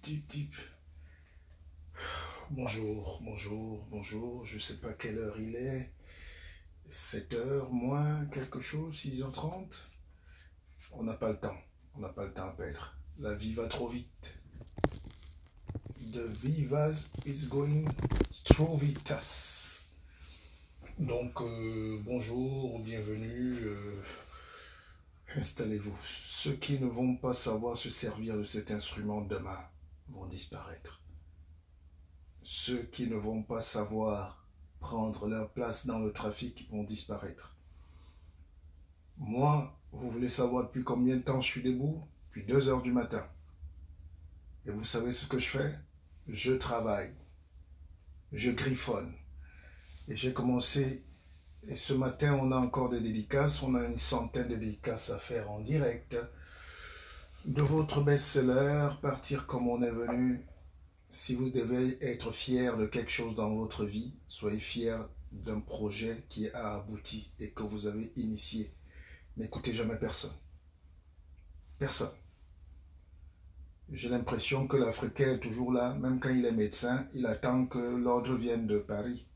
Tip. Bonjour. Je sais pas quelle heure il est. 7 heures moins quelque chose, 6h30. On n'a pas le temps. On n'a pas le temps à perdre. La vie va trop vite. The vivas is going through vitas. Donc, bonjour, bienvenue. Installez-vous. Ceux qui ne vont pas savoir se servir de cet instrument demain vont disparaître. Ceux qui ne vont pas savoir prendre leur place dans le trafic vont disparaître. Moi, vous voulez savoir depuis combien de temps je suis debout? Depuis 2 heures du matin. Et vous savez ce que je fais? Je travaille. Je griffonne. Et j'ai commencé, et ce matin, on a encore des dédicaces. On a une centaine de dédicaces à faire en direct. De votre best-seller, Partir comme on est venu. Si vous devez être fier de quelque chose dans votre vie, soyez fier d'un projet qui a abouti et que vous avez initié. N'écoutez jamais personne. Personne. J'ai l'impression que l'Africain est toujours là, même quand il est médecin, il attend que l'ordre vienne de Paris.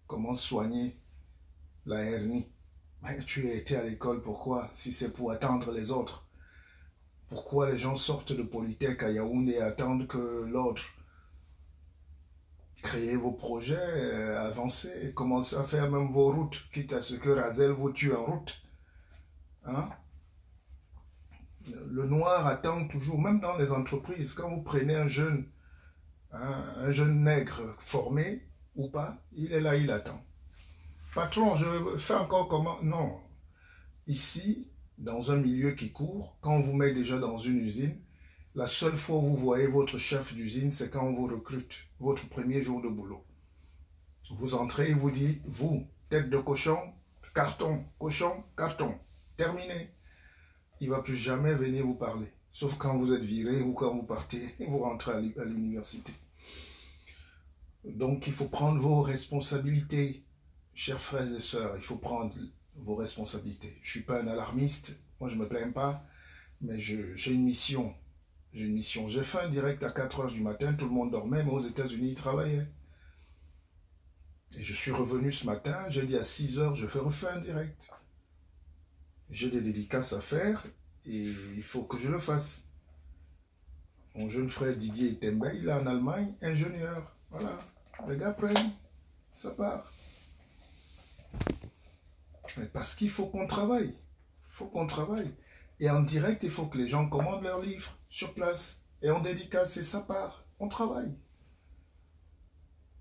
Comment soigner la hernie? Mais tu as été à l'école, pourquoi? Si c'est pour attendre les autres. Pourquoi les gens sortent de Polytech à Yaoundé et attendent que l'ordre? Créez vos projets, avancez, commencez à faire même vos routes, quitte à ce que Razel vous tue en route. Hein? Le noir attend toujours, même dans les entreprises, quand vous prenez un jeune nègre formé ou pas, il est là, il attend. Patron, je fais encore comment? Non. Ici, dans un milieu qui court, quand on vous met déjà dans une usine, la seule fois où vous voyez votre chef d'usine, c'est quand on vous recrute, votre premier jour de boulot. Vous entrez, il vous dit, vous, tête de cochon, carton, terminé. Il ne va plus jamais venir vous parler, sauf quand vous êtes viré ou quand vous partez et vous rentrez à l'université. Donc, il faut prendre vos responsabilités, chers frères et sœurs, il faut prendre vos responsabilités. Je ne suis pas un alarmiste, moi je ne me plains pas, mais j'ai une mission. J'ai fait un direct à 4 heures du matin, tout le monde dormait, mais aux États-Unis, ils travaillaient. Et je suis revenu ce matin, j'ai dit à 6 heures, je refais un direct. J'ai des dédicaces à faire et il faut que je le fasse. Mon jeune frère Didier Tembe, il est en Allemagne, ingénieur. Voilà, les gars prennent, ça part. Mais parce qu'il faut qu'on travaille. Il faut qu'on travaille. Et en direct, il faut que les gens commandent leurs livres sur place. Et en dédicace, et ça part. On travaille.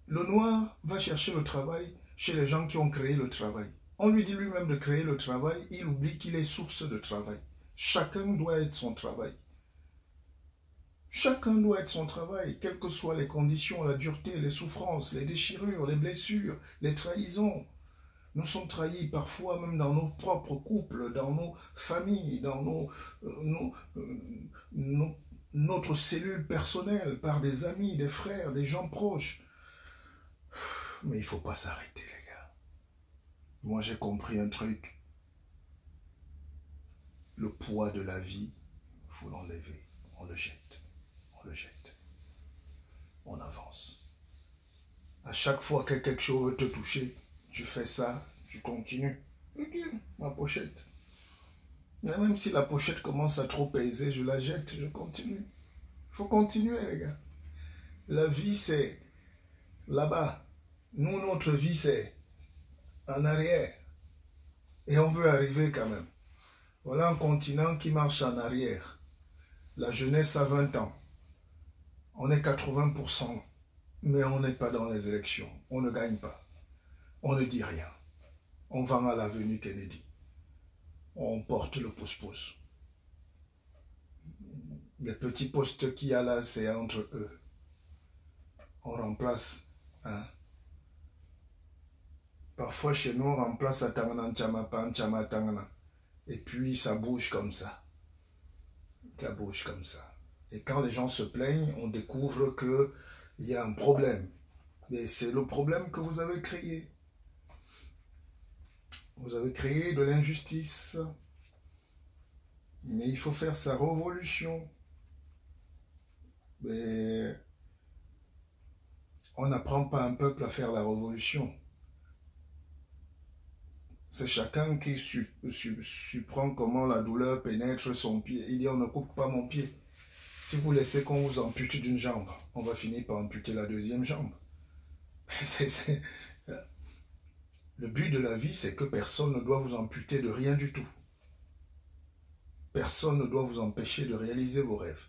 Le noir va chercher le travail chez les gens qui ont créé le travail. On lui dit lui-même de créer le travail, il oublie qu'il est source de travail. Chacun doit être son travail. Chacun doit être son travail, quelles que soient les conditions, la dureté, les souffrances, les déchirures, les blessures, les trahisons. Nous sommes trahis parfois même dans nos propres couples, dans nos familles, dans notre cellule personnelle, par des amis, des frères, des gens proches. Mais il ne faut pas s'arrêter, les gars. Moi, j'ai compris un truc. Le poids de la vie, il faut l'enlever. On le jette. On le jette. On avance. À chaque fois que quelque chose veut te toucher, tu fais ça, tu continues. Ma pochette. Mais même si la pochette commence à trop peser, je la jette, je continue. Il faut continuer, les gars. La vie, c'est là-bas. Nous, notre vie, c'est en arrière. Et on veut arriver quand même. Voilà un continent qui marche en arrière. La jeunesse a 20 ans. On est 80%, mais on n'est pas dans les élections. On ne gagne pas. On ne dit rien. On va à l'avenue Kennedy. On porte le pouce-pouce. Les petits postes qu'il y a là, c'est entre eux. On remplace. Hein? Parfois, chez nous, on remplace à Tangana, Tchamapan, Tchamatangana. Et puis, ça bouge comme ça. Ça bouge comme ça. Et quand les gens se plaignent, on découvre qu'il y a un problème. Et c'est le problème que vous avez créé. Vous avez créé de l'injustice. Mais il faut faire sa révolution. Mais on n'apprend pas un peuple à faire la révolution. C'est chacun qui supprend comment la douleur pénètre son pied. Il dit, on ne coupe pas mon pied. Si vous laissez qu'on vous ampute d'une jambe, on va finir par amputer la deuxième jambe. Le but de la vie, c'est que personne ne doit vous amputer de rien du tout. Personne ne doit vous empêcher de réaliser vos rêves.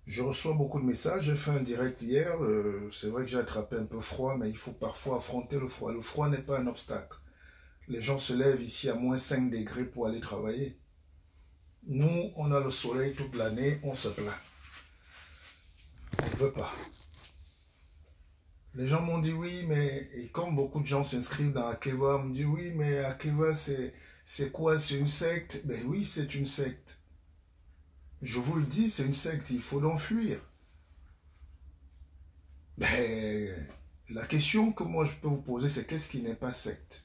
Je reçois beaucoup de messages. J'ai fait un direct hier. C'est vrai que j'ai attrapé un peu froid, mais il faut parfois affronter le froid. Le froid n'est pas un obstacle. Les gens se lèvent ici à moins 5 degrés pour aller travailler. Nous, on a le soleil toute l'année, on se plaint. On ne veut pas. Les gens m'ont dit oui, mais et comme beaucoup de gens s'inscrivent dans Akeva, on me dit oui, mais Akeva, c'est quoi? C'est une secte? Ben oui, c'est une secte. Je vous le dis, c'est une secte, il faut donc fuir. Ben, la question que moi je peux vous poser, c'est qu'est-ce qui n'est pas secte?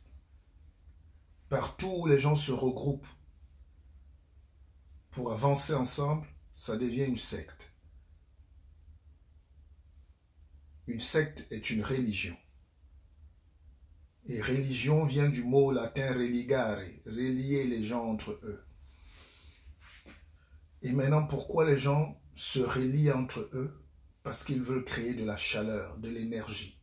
Partout où les gens se regroupent pour avancer ensemble, ça devient une secte. Une secte est une religion. Et religion vient du mot latin religare, relier les gens entre eux. Et maintenant, pourquoi les gens se relient entre eux? Parce qu'ils veulent créer de la chaleur, de l'énergie.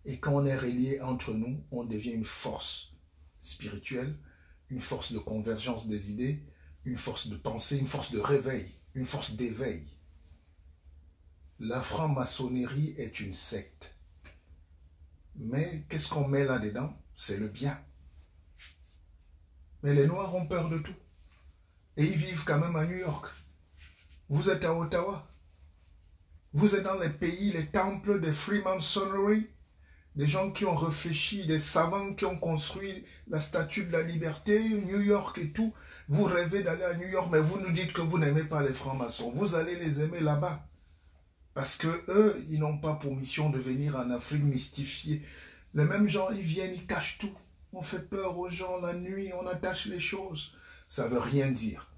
Et quand on est relié entre nous, on devient une force spirituelle, une force de convergence des idées, une force de pensée, une force de réveil, une force d'éveil. La franc-maçonnerie est une secte. Mais qu'est-ce qu'on met là-dedans? C'est le bien. Mais les Noirs ont peur de tout. Et ils vivent quand même à New York. Vous êtes à Ottawa. Vous êtes dans les pays, les temples de Freemasonry, des gens qui ont réfléchi, des savants qui ont construit la statue de la liberté, New York et tout. Vous rêvez d'aller à New York, mais vous nous dites que vous n'aimez pas les francs-maçons. Vous allez les aimer là-bas. Parce que eux, ils n'ont pas pour mission de venir en Afrique mystifier. Les mêmes gens, ils viennent, ils cachent tout. On fait peur aux gens la nuit, on attache les choses. Ça ne veut rien dire.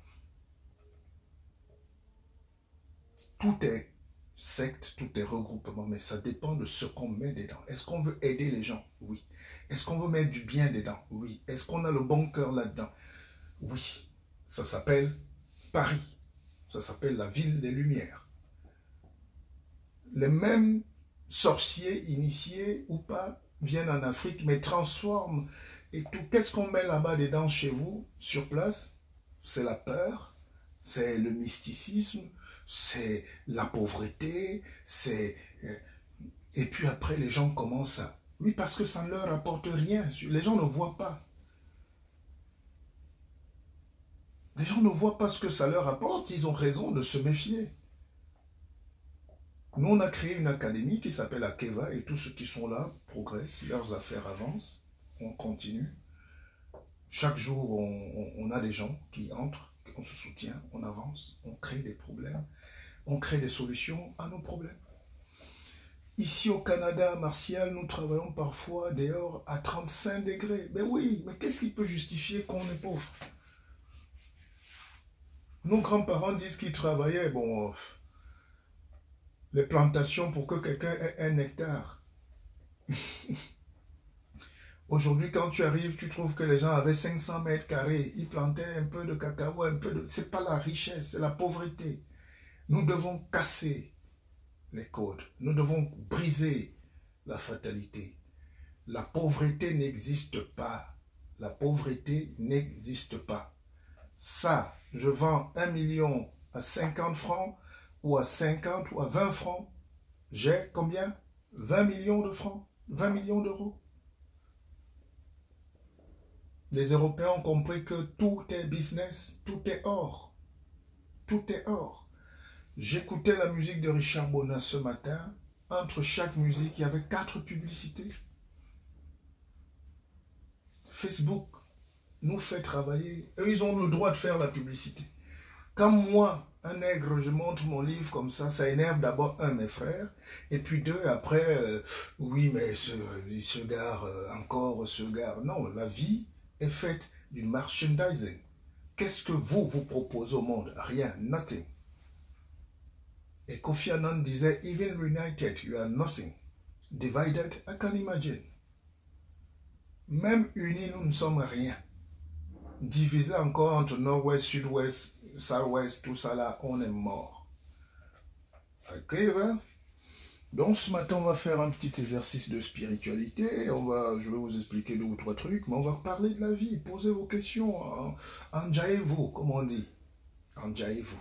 Tout est secte, tout est regroupement, mais ça dépend de ce qu'on met dedans. Est-ce qu'on veut aider les gens? Oui. Est-ce qu'on veut mettre du bien dedans? Oui. Est-ce qu'on a le bon cœur là-dedans? Oui. Ça s'appelle Paris. Ça s'appelle la ville des Lumières. Les mêmes sorciers, initiés ou pas, viennent en Afrique, mais transforment et tout. Qu'est-ce qu'on met là-bas dedans chez vous, sur place? C'est la peur, c'est le mysticisme, c'est la pauvreté, c'est... Et puis après, les gens commencent à... Oui, parce que ça ne leur apporte rien. Les gens ne voient pas. Les gens ne voient pas ce que ça leur apporte. Ils ont raison de se méfier. Nous, on a créé une académie qui s'appelle Akeva et tous ceux qui sont là progressent, leurs affaires avancent, on continue. Chaque jour, on a des gens qui entrent, on se soutient, on avance, on crée des problèmes, on crée des solutions à nos problèmes. Ici au Canada, Martial, nous travaillons parfois dehors à 35 degrés. Mais oui, mais qu'est-ce qui peut justifier qu'on est pauvre? Nos grands-parents disent qu'ils travaillaient, bon, les plantations pour que quelqu'un ait 1 hectare. Aujourd'hui, quand tu arrives, tu trouves que les gens avaient 500 mètres carrés. Ils plantaient un peu de cacao, un peu de... Ce n'est pas la richesse, c'est la pauvreté. Nous devons casser les codes. Nous devons briser la fatalité. La pauvreté n'existe pas. La pauvreté n'existe pas. Ça, je vends 1 million à 50 francs, ou à 50 ou à 20 francs. J'ai combien? 20 millions de francs, 20 millions d'euros. Les Européens ont compris que tout est business, tout est or. Tout est or. J'écoutais la musique de Richard Bonas ce matin. Entre chaque musique, il y avait 4 publicités. Facebook nous fait travailler. Eux, ils ont le droit de faire la publicité. Quand moi, un nègre, je montre mon livre comme ça énerve d'abord mes frères, et puis 2, après, oui, mais il se gare, encore se gare. Non, la vie est faite du merchandising. Qu'est-ce que vous proposez au monde? Rien, nothing. Et Kofi Annan disait, even united, you are nothing. Divided, I can imagine. Même unis, nous ne sommes rien. Divisés encore entre nord-ouest, sud-ouest, south-ouest, tout ça là, on est mort. Ok, hein? Donc ce matin, on va faire un petit exercice de spiritualité. Je vais vous expliquer 2 ou 3 trucs, mais on va parler de la vie. Posez vos questions. Enjaillez-vous, comme on dit. Enjaillez-vous.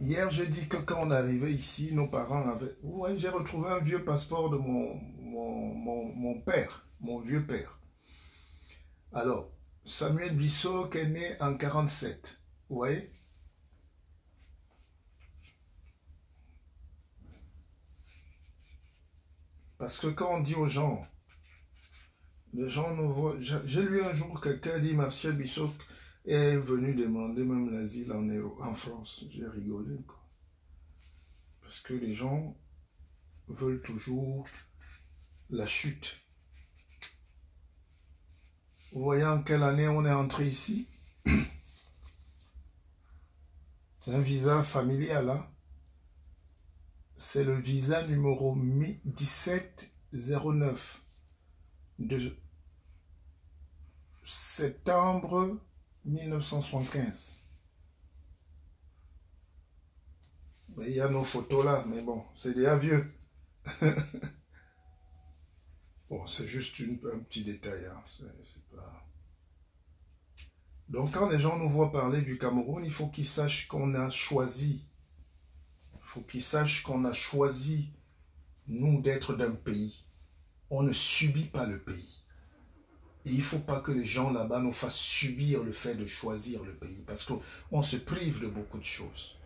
Hier, j'ai dit que quand on arrivait ici, nos parents avaient... Ouais, j'ai retrouvé un vieux passeport de mon père, mon vieux père. Alors, Samuel Bissot qui est né en 47. Vous voyez? Parce que quand on dit aux gens, les gens nous voient... J'ai lu un jour quelqu'un dit Martial Bissot est venu demander même l'asile en France. J'ai rigolé, quoi. Parce que les gens veulent toujours la chute. Vous voyez en quelle année on est entré ici? C'est un visa familial, hein? C'est le visa numéro 1709 de septembre 1975. Il y a nos photos là, mais bon, c'est déjà vieux. Bon, c'est juste un petit détail. Hein. C'est pas... Donc, quand les gens nous voient parler du Cameroun, il faut qu'ils sachent qu'on a choisi. Il faut qu'ils sachent qu'on a choisi, nous, d'être d'un pays. On ne subit pas le pays. Et il ne faut pas que les gens là-bas nous fassent subir le fait de choisir le pays. Parce qu'on se prive de beaucoup de choses.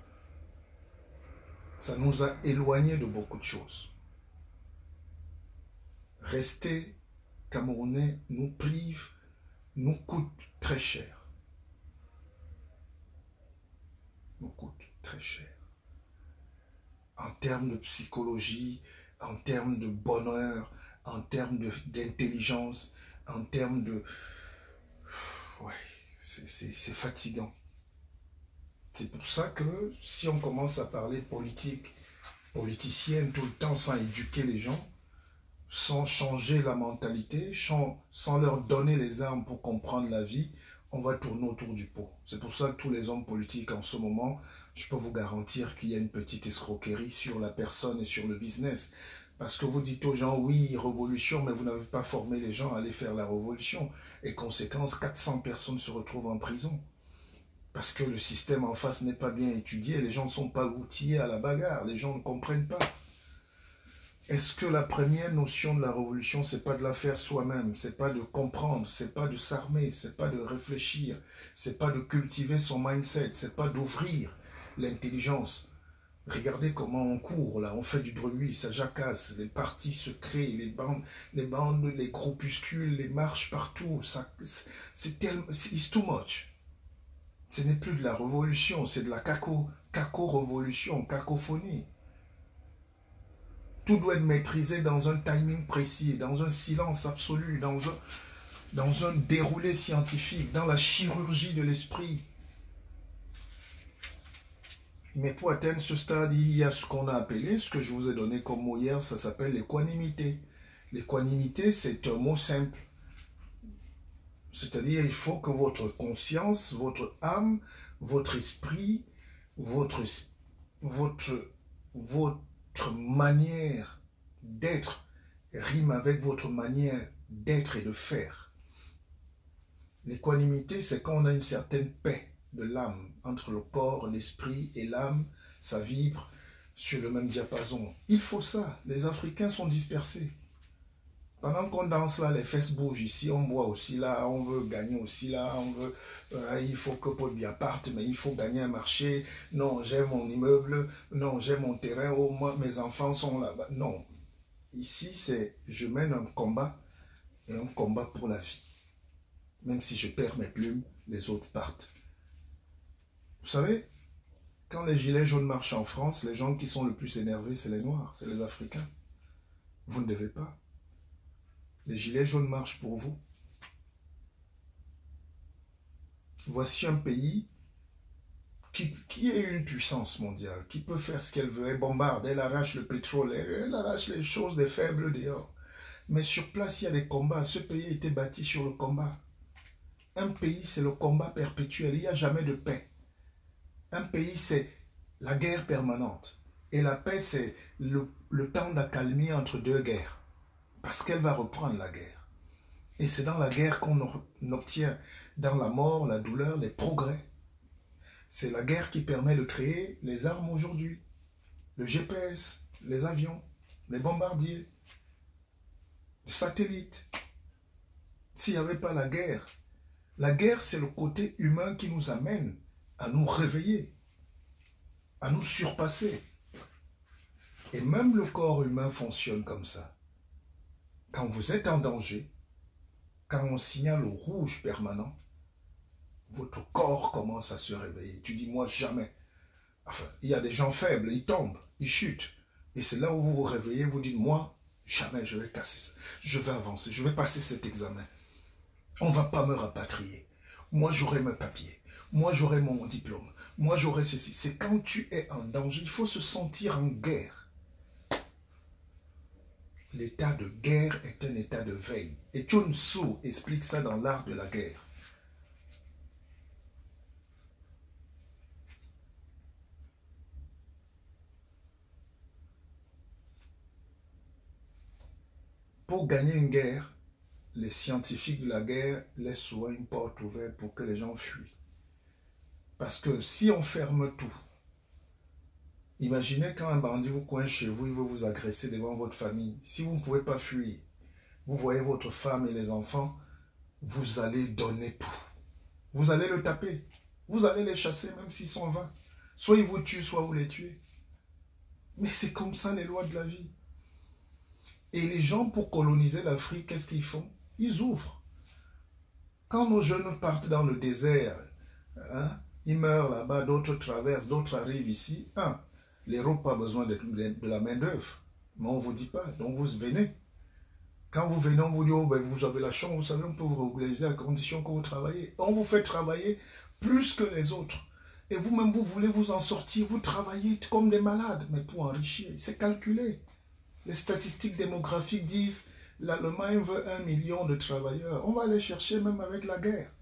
Ça nous a éloignés de beaucoup de choses. Rester Camerounais nous prive, nous coûte très cher. Nous coûte très cher. En termes de psychologie, en termes de bonheur, en termes d'intelligence, en termes de... Ouais, c'est fatigant. C'est pour ça que si on commence à parler politique, politicienne tout le temps sans éduquer les gens, sans changer la mentalité, sans leur donner les armes pour comprendre la vie, on va tourner autour du pot. C'est pour ça que tous les hommes politiques en ce moment, je peux vous garantir qu'il y a une petite escroquerie sur la personne et sur le business. Parce que vous dites aux gens, oui, révolution, mais vous n'avez pas formé les gens à aller faire la révolution. Et conséquence, 400 personnes se retrouvent en prison. Parce que le système en face n'est pas bien étudié, les gens ne sont pas outillés à la bagarre, les gens ne comprennent pas. Est-ce que la première notion de la révolution, c'est pas de la faire soi-même, c'est pas de comprendre, c'est pas de s'armer, c'est pas de réfléchir, c'est pas de cultiver son mindset, c'est pas d'ouvrir l'intelligence. Regardez comment on court là, on fait du bruit, ça jacasse, les partis se créent, les bandes, les groupuscules, les marches partout, c'est tellement, it's too much. Ce n'est plus de la révolution, c'est de la caco-révolution, cacophonie. Tout doit être maîtrisé dans un timing précis, dans un silence absolu, dans un déroulé scientifique, dans la chirurgie de l'esprit. Mais pour atteindre ce stade, il y a ce qu'on a appelé, ce que je vous ai donné comme mot hier, ça s'appelle l'équanimité. L'équanimité, c'est un mot simple. C'est-à-dire, il faut que votre conscience, votre âme, votre esprit, votre manière d'être rime avec votre manière d'être et de faire. L'équanimité, c'est quand on a une certaine paix de l'âme entre le corps, l'esprit et l'âme, ça vibre sur le même diapason. Il faut ça. Les Africains sont dispersés. Pendant qu'on danse là, les fesses bougent ici, on boit aussi là, on veut gagner aussi là, on veut, il faut que Paul Biya parte, mais il faut gagner un marché. Non, j'ai mon immeuble, non, j'ai mon terrain, oh, moi, mes enfants sont là-bas. Non, ici c'est, je mène un combat, et un combat pour la vie. Même si je perds mes plumes, les autres partent. Vous savez, quand les gilets jaunes marchent en France, les gens qui sont le plus énervés, c'est les Noirs, c'est les Africains. Vous ne devez pas. Les gilets jaunes marchent pour vous. Voici un pays qui est une puissance mondiale, qui peut faire ce qu'elle veut, elle bombarde, elle arrache le pétrole, elle arrache les choses des faibles dehors. Mais sur place, il y a des combats. Ce pays a été bâti sur le combat. Un pays, c'est le combat perpétuel. Il n'y a jamais de paix. Un pays, c'est la guerre permanente. Et la paix, c'est le temps d'accalmie entre deux guerres. Parce qu'elle va reprendre la guerre. Et c'est dans la guerre qu'on obtient, dans la mort, la douleur, les progrès. C'est la guerre qui permet de créer les armes aujourd'hui. Le GPS, les avions, les bombardiers, les satellites. S'il n'y avait pas la guerre, c'est le côté humain qui nous amène à nous réveiller, à nous surpasser. Et même le corps humain fonctionne comme ça. Quand vous êtes en danger, quand on signale au rouge permanent, votre corps commence à se réveiller. Tu dis, moi, jamais. Enfin, il y a des gens faibles, ils tombent, ils chutent. Et c'est là où vous vous réveillez, vous dites, moi, jamais je vais casser ça. Je vais avancer, je vais passer cet examen. On ne va pas me rapatrier. Moi, j'aurai mes papiers. Moi, j'aurai mon diplôme. Moi, j'aurai ceci. C'est quand tu es en danger, il faut se sentir en guerre. L'état de guerre est un état de veille. Et Sun Tzu explique ça dans l'art de la guerre. Pour gagner une guerre, les scientifiques de la guerre laissent souvent une porte ouverte pour que les gens fuient. Parce que si on ferme tout, imaginez quand un bandit vous coince chez vous, il veut vous agresser devant votre famille. Si vous ne pouvez pas fuir, vous voyez votre femme et les enfants, vous allez donner tout. Vous allez le taper. Vous allez les chasser même s'ils sont 20. Soit ils vous tuent, soit vous les tuez. Mais c'est comme ça les lois de la vie. Et les gens, pour coloniser l'Afrique, qu'est-ce qu'ils font? Ils ouvrent. Quand nos jeunes partent dans le désert, ils meurent là-bas, d'autres traversent, d'autres arrivent ici. L'Europe n'a pas besoin de la main-d'œuvre. Mais on ne vous dit pas, donc vous venez. Quand vous venez, on vous dit, oh, ben, vous avez la chance, vous savez, on peut vous régulariser à condition que vous travaillez. On vous fait travailler plus que les autres. Et vous-même, vous voulez vous en sortir, vous travaillez comme des malades, mais pour enrichir. C'est calculé. Les statistiques démographiques disent, l'Allemagne veut 1 million de travailleurs. On va les chercher même avec la guerre.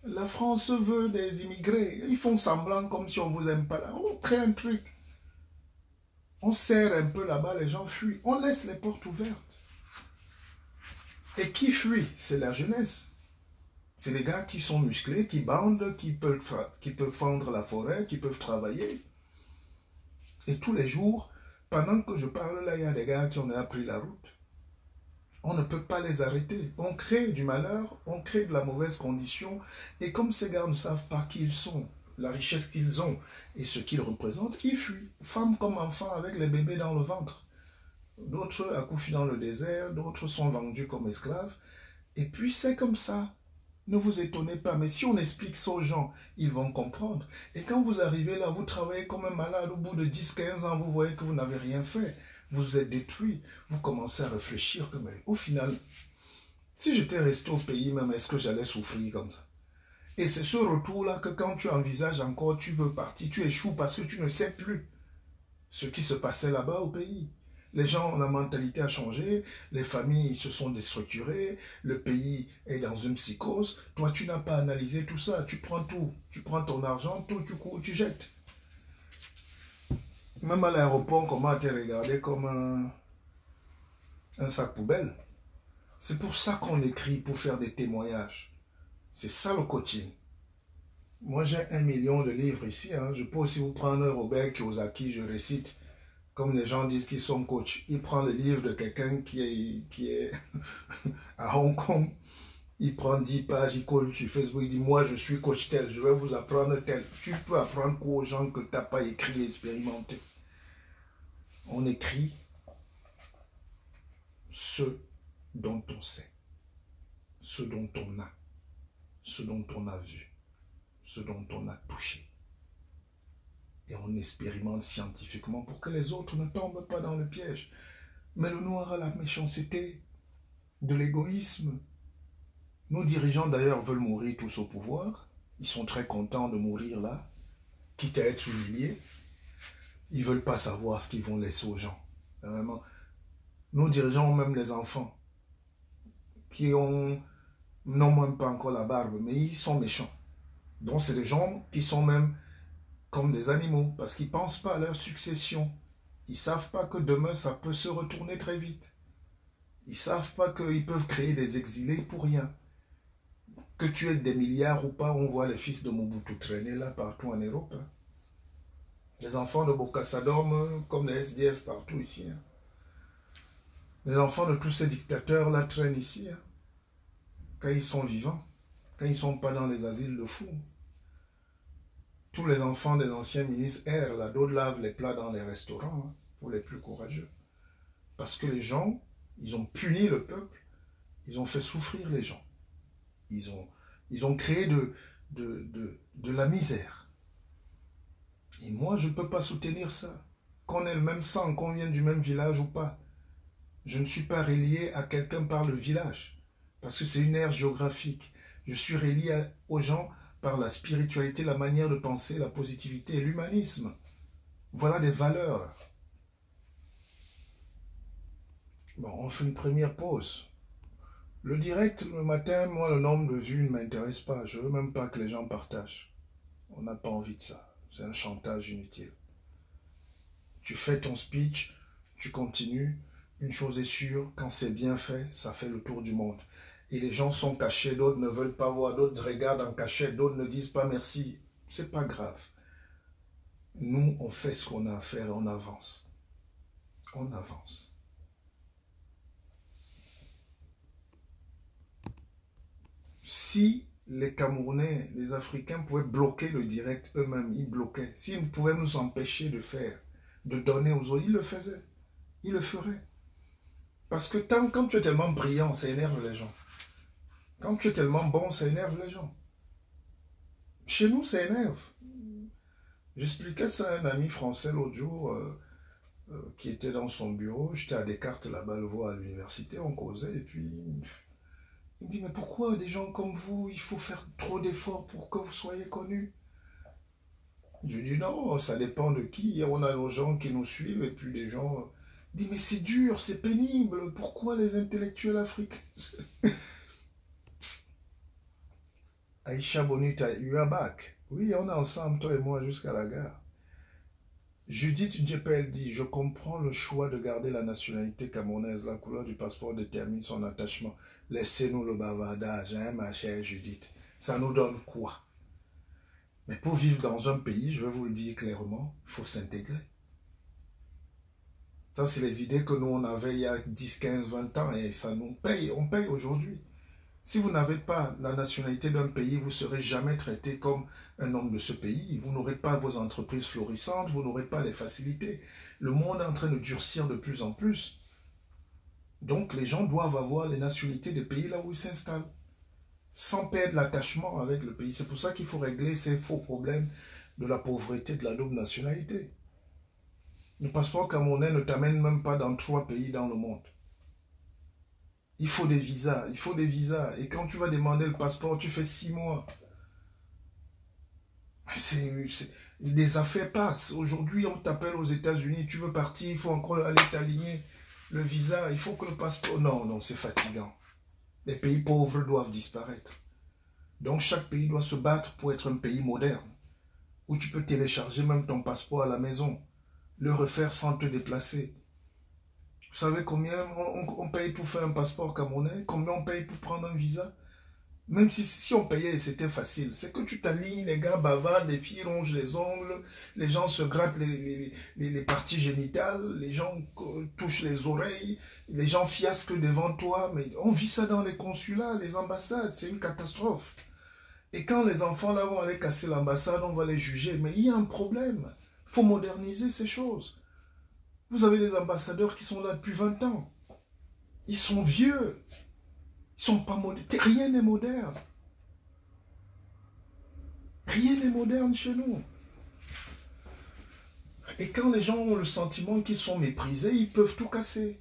La France veut des immigrés. Ils font semblant comme si on ne vous aime pas là. On crée un truc. On serre un peu là-bas, les gens fuient. On laisse les portes ouvertes. Et qui fuit? C'est la jeunesse. C'est les gars qui sont musclés, qui bandent, qui peuvent fendre la forêt, qui peuvent travailler. Et tous les jours, pendant que je parle là, il y a des gars qui ont appris la route. On ne peut pas les arrêter. On crée du malheur, on crée de la mauvaise condition. Et comme ces gars ne savent pas qui ils sont, la richesse qu'ils ont et ce qu'ils représentent, ils fuient. Femmes comme enfants avec les bébés dans le ventre. D'autres accouchent dans le désert, d'autres sont vendus comme esclaves. Et puis c'est comme ça. Ne vous étonnez pas, mais si on explique ça aux gens, ils vont comprendre. Et quand vous arrivez là, vous travaillez comme un malade, au bout de 10-15 ans, vous voyez que vous n'avez rien fait. Vous êtes détruit. Vous commencez à réfléchir que, mais au final, si j'étais resté au pays même, est-ce que j'allais souffrir comme ça? Et c'est ce retour-là que quand tu envisages encore, tu veux partir, tu échoues parce que tu ne sais plus ce qui se passait là-bas au pays. Les gens, la mentalité a changé, les familles se sont déstructurées, le pays est dans une psychose. Toi, tu n'as pas analysé tout ça. Tu prends tout. Tu prends ton argent, tout, tu jettes. Même à l'aéroport, comment t'es regardé comme un sac poubelle. C'est pour ça qu'on écrit, pour faire des témoignages. C'est ça le coaching. Moi, j'ai 1 million de livres ici. Je peux aussi vous prendre Robert Kiyosaki, je récite. Comme les gens disent qu'ils sont coachs. Il prend le livre de quelqu'un qui est à Hong Kong. Il prend 10 pages, il colle sur Facebook, il dit, moi je suis coach tel, je vais vous apprendre tel. Tu peux apprendre quoi aux gens que tu n'as pas écrit et expérimenté? On écrit ce dont on sait, ce dont on a, ce dont on a vu, ce dont on a touché. Et on expérimente scientifiquement pour que les autres ne tombent pas dans le piège. Mais le noir a la méchanceté, de l'égoïsme. Nos dirigeants d'ailleurs veulent mourir tous au pouvoir. Ils sont très contents de mourir là. quitte à être humiliés, ils ne veulent pas savoir ce qu'ils vont laisser aux gens. Vraiment, nos dirigeants ont même les enfants qui n'ont même pas encore la barbe, mais ils sont méchants. Donc c'est des gens qui sont même comme des animaux, parce qu'ils ne pensent pas à leur succession. Ils ne savent pas que demain, ça peut se retourner très vite. Ils ne savent pas qu'ils peuvent créer des exilés pour rien. Que tu aies des milliards ou pas, on voit les fils de Mobutu traîner là partout en Europe. Hein. Les enfants de Bokassa dorment comme les SDF partout ici. Hein. Les enfants de tous ces dictateurs là traînent ici. Hein. Quand ils sont vivants, quand ils ne sont pas dans les asiles de fous. Tous les enfants des anciens ministres errent, là, d'autres lavent les plats dans les restaurants, hein, pour les plus courageux. Parce que les gens, ils ont puni le peuple, ils ont fait souffrir les gens. Ils ont créé de la misère. Et moi, je ne peux pas soutenir ça. Qu'on ait le même sang, qu'on vienne du même village ou pas. Je ne suis pas relié à quelqu'un par le village. Parce que c'est une aire géographique. Je suis relié aux gens par la spiritualité, la manière de penser, la positivité et l'humanisme. Voilà des valeurs. Bon, on fait une première pause. Le direct, le matin, moi, le nombre de vues ne m'intéresse pas. Je ne veux même pas que les gens partagent. On n'a pas envie de ça. C'est un chantage inutile. Tu fais ton speech, tu continues. Une chose est sûre, quand c'est bien fait, ça fait le tour du monde. Et les gens sont cachés, d'autres ne veulent pas voir, d'autres regardent en cachette, d'autres ne disent pas merci. C'est pas grave. Nous, on fait ce qu'on a à faire et on avance. On avance. Si les Camerounais, les Africains pouvaient bloquer le direct eux-mêmes, ils bloquaient. S'ils pouvaient nous empêcher de faire, de donner aux autres, ils le faisaient. Ils le feraient. Parce que quand tu es tellement brillant, ça énerve les gens. Quand tu es tellement bon, ça énerve les gens. Chez nous, ça énerve. J'expliquais ça à un ami français l'autre jour qui était dans son bureau. J'étais à Descartes là-bas, le voir à l'université, on causait. Et puis, il me dit, mais pourquoi des gens comme vous, il faut faire trop d'efforts pour que vous soyez connus? Je dis, non, ça dépend de qui. On a nos gens qui nous suivent et puis des gens... Il dit, mais c'est dur, c'est pénible. Pourquoi les intellectuels africains? Aïcha Bonita, you are back. Oui, on est ensemble, toi et moi, jusqu'à la gare. Judith Njepel dit, je comprends le choix de garder la nationalité camerounaise. La couleur du passeport détermine son attachement. Laissez-nous le bavardage, hein, ma chère Judith. Ça nous donne quoi? Mais pour vivre dans un pays, je vais vous le dire clairement, il faut s'intégrer. Ça, c'est les idées que nous, on avait il y a 10, 15, 20 ans et ça nous paye. On paye aujourd'hui. Si vous n'avez pas la nationalité d'un pays, vous ne serez jamais traité comme un homme de ce pays. Vous n'aurez pas vos entreprises florissantes, vous n'aurez pas les facilités. Le monde est en train de durcir de plus en plus. Donc, les gens doivent avoir les nationalités des pays là où ils s'installent, sans perdre l'attachement avec le pays. C'est pour ça qu'il faut régler ces faux problèmes de la pauvreté, de la double nationalité. Le passeport camerounais ne t'amène même pas dans 3 pays dans le monde. Il faut des visas, il faut des visas. Et quand tu vas demander le passeport, tu fais 6 mois. Les affaires passent. Aujourd'hui, on t'appelle aux États-Unis, tu veux partir, il faut encore aller t'aligner. Le visa, il faut que le passeport... Non, non, c'est fatigant. Les pays pauvres doivent disparaître. Donc chaque pays doit se battre pour être un pays moderne, où tu peux télécharger même ton passeport à la maison, le refaire sans te déplacer. Vous savez combien on paye pour faire un passeport camerounais? Combien on paye pour prendre un visa? Même si on payait, c'était facile. C'est que tu t'alignes, les gars bavardent, les filles rongent les ongles, les gens se grattent les parties génitales, les gens touchent les oreilles, les gens fiasquent devant toi. Mais on vit ça dans les consulats, les ambassades, c'est une catastrophe. Et quand les enfants là vont aller casser l'ambassade, on va les juger. Mais il y a un problème. Il faut moderniser ces choses. Vous avez des ambassadeurs qui sont là depuis 20 ans. Ils sont vieux. Ils ne sont pas modernes. Rien n'est moderne. Rien n'est moderne chez nous. Et quand les gens ont le sentiment qu'ils sont méprisés, ils peuvent tout casser.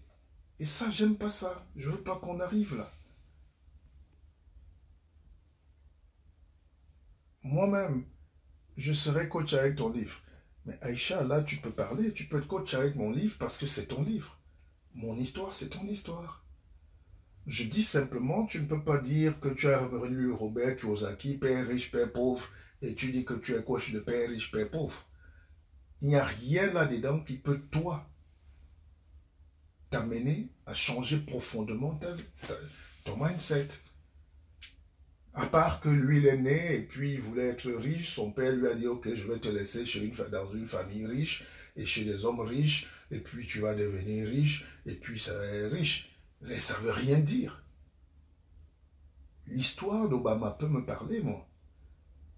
Et ça, j'aime pas ça. Je veux pas qu'on arrive là. Moi-même, je serai coach avec ton livre. Mais Aïcha, là, tu peux parler, tu peux être coach avec mon livre parce que c'est ton livre. Mon histoire, c'est ton histoire. Je dis simplement, tu ne peux pas dire que tu as lu Robert Kiyosaki, Père riche, Père pauvre, et tu dis que tu es coach de Père riche, Père pauvre. Il n'y a rien là-dedans qui peut, toi, t'amener à changer profondément ton mindset. À part que lui, il est né et puis il voulait être riche, son père lui a dit, ok, je vais te laisser dans une famille riche et chez des hommes riches, et puis tu vas devenir riche, et puis ça va être riche. Mais ça ne veut rien dire. L'histoire d'Obama peut me parler, moi.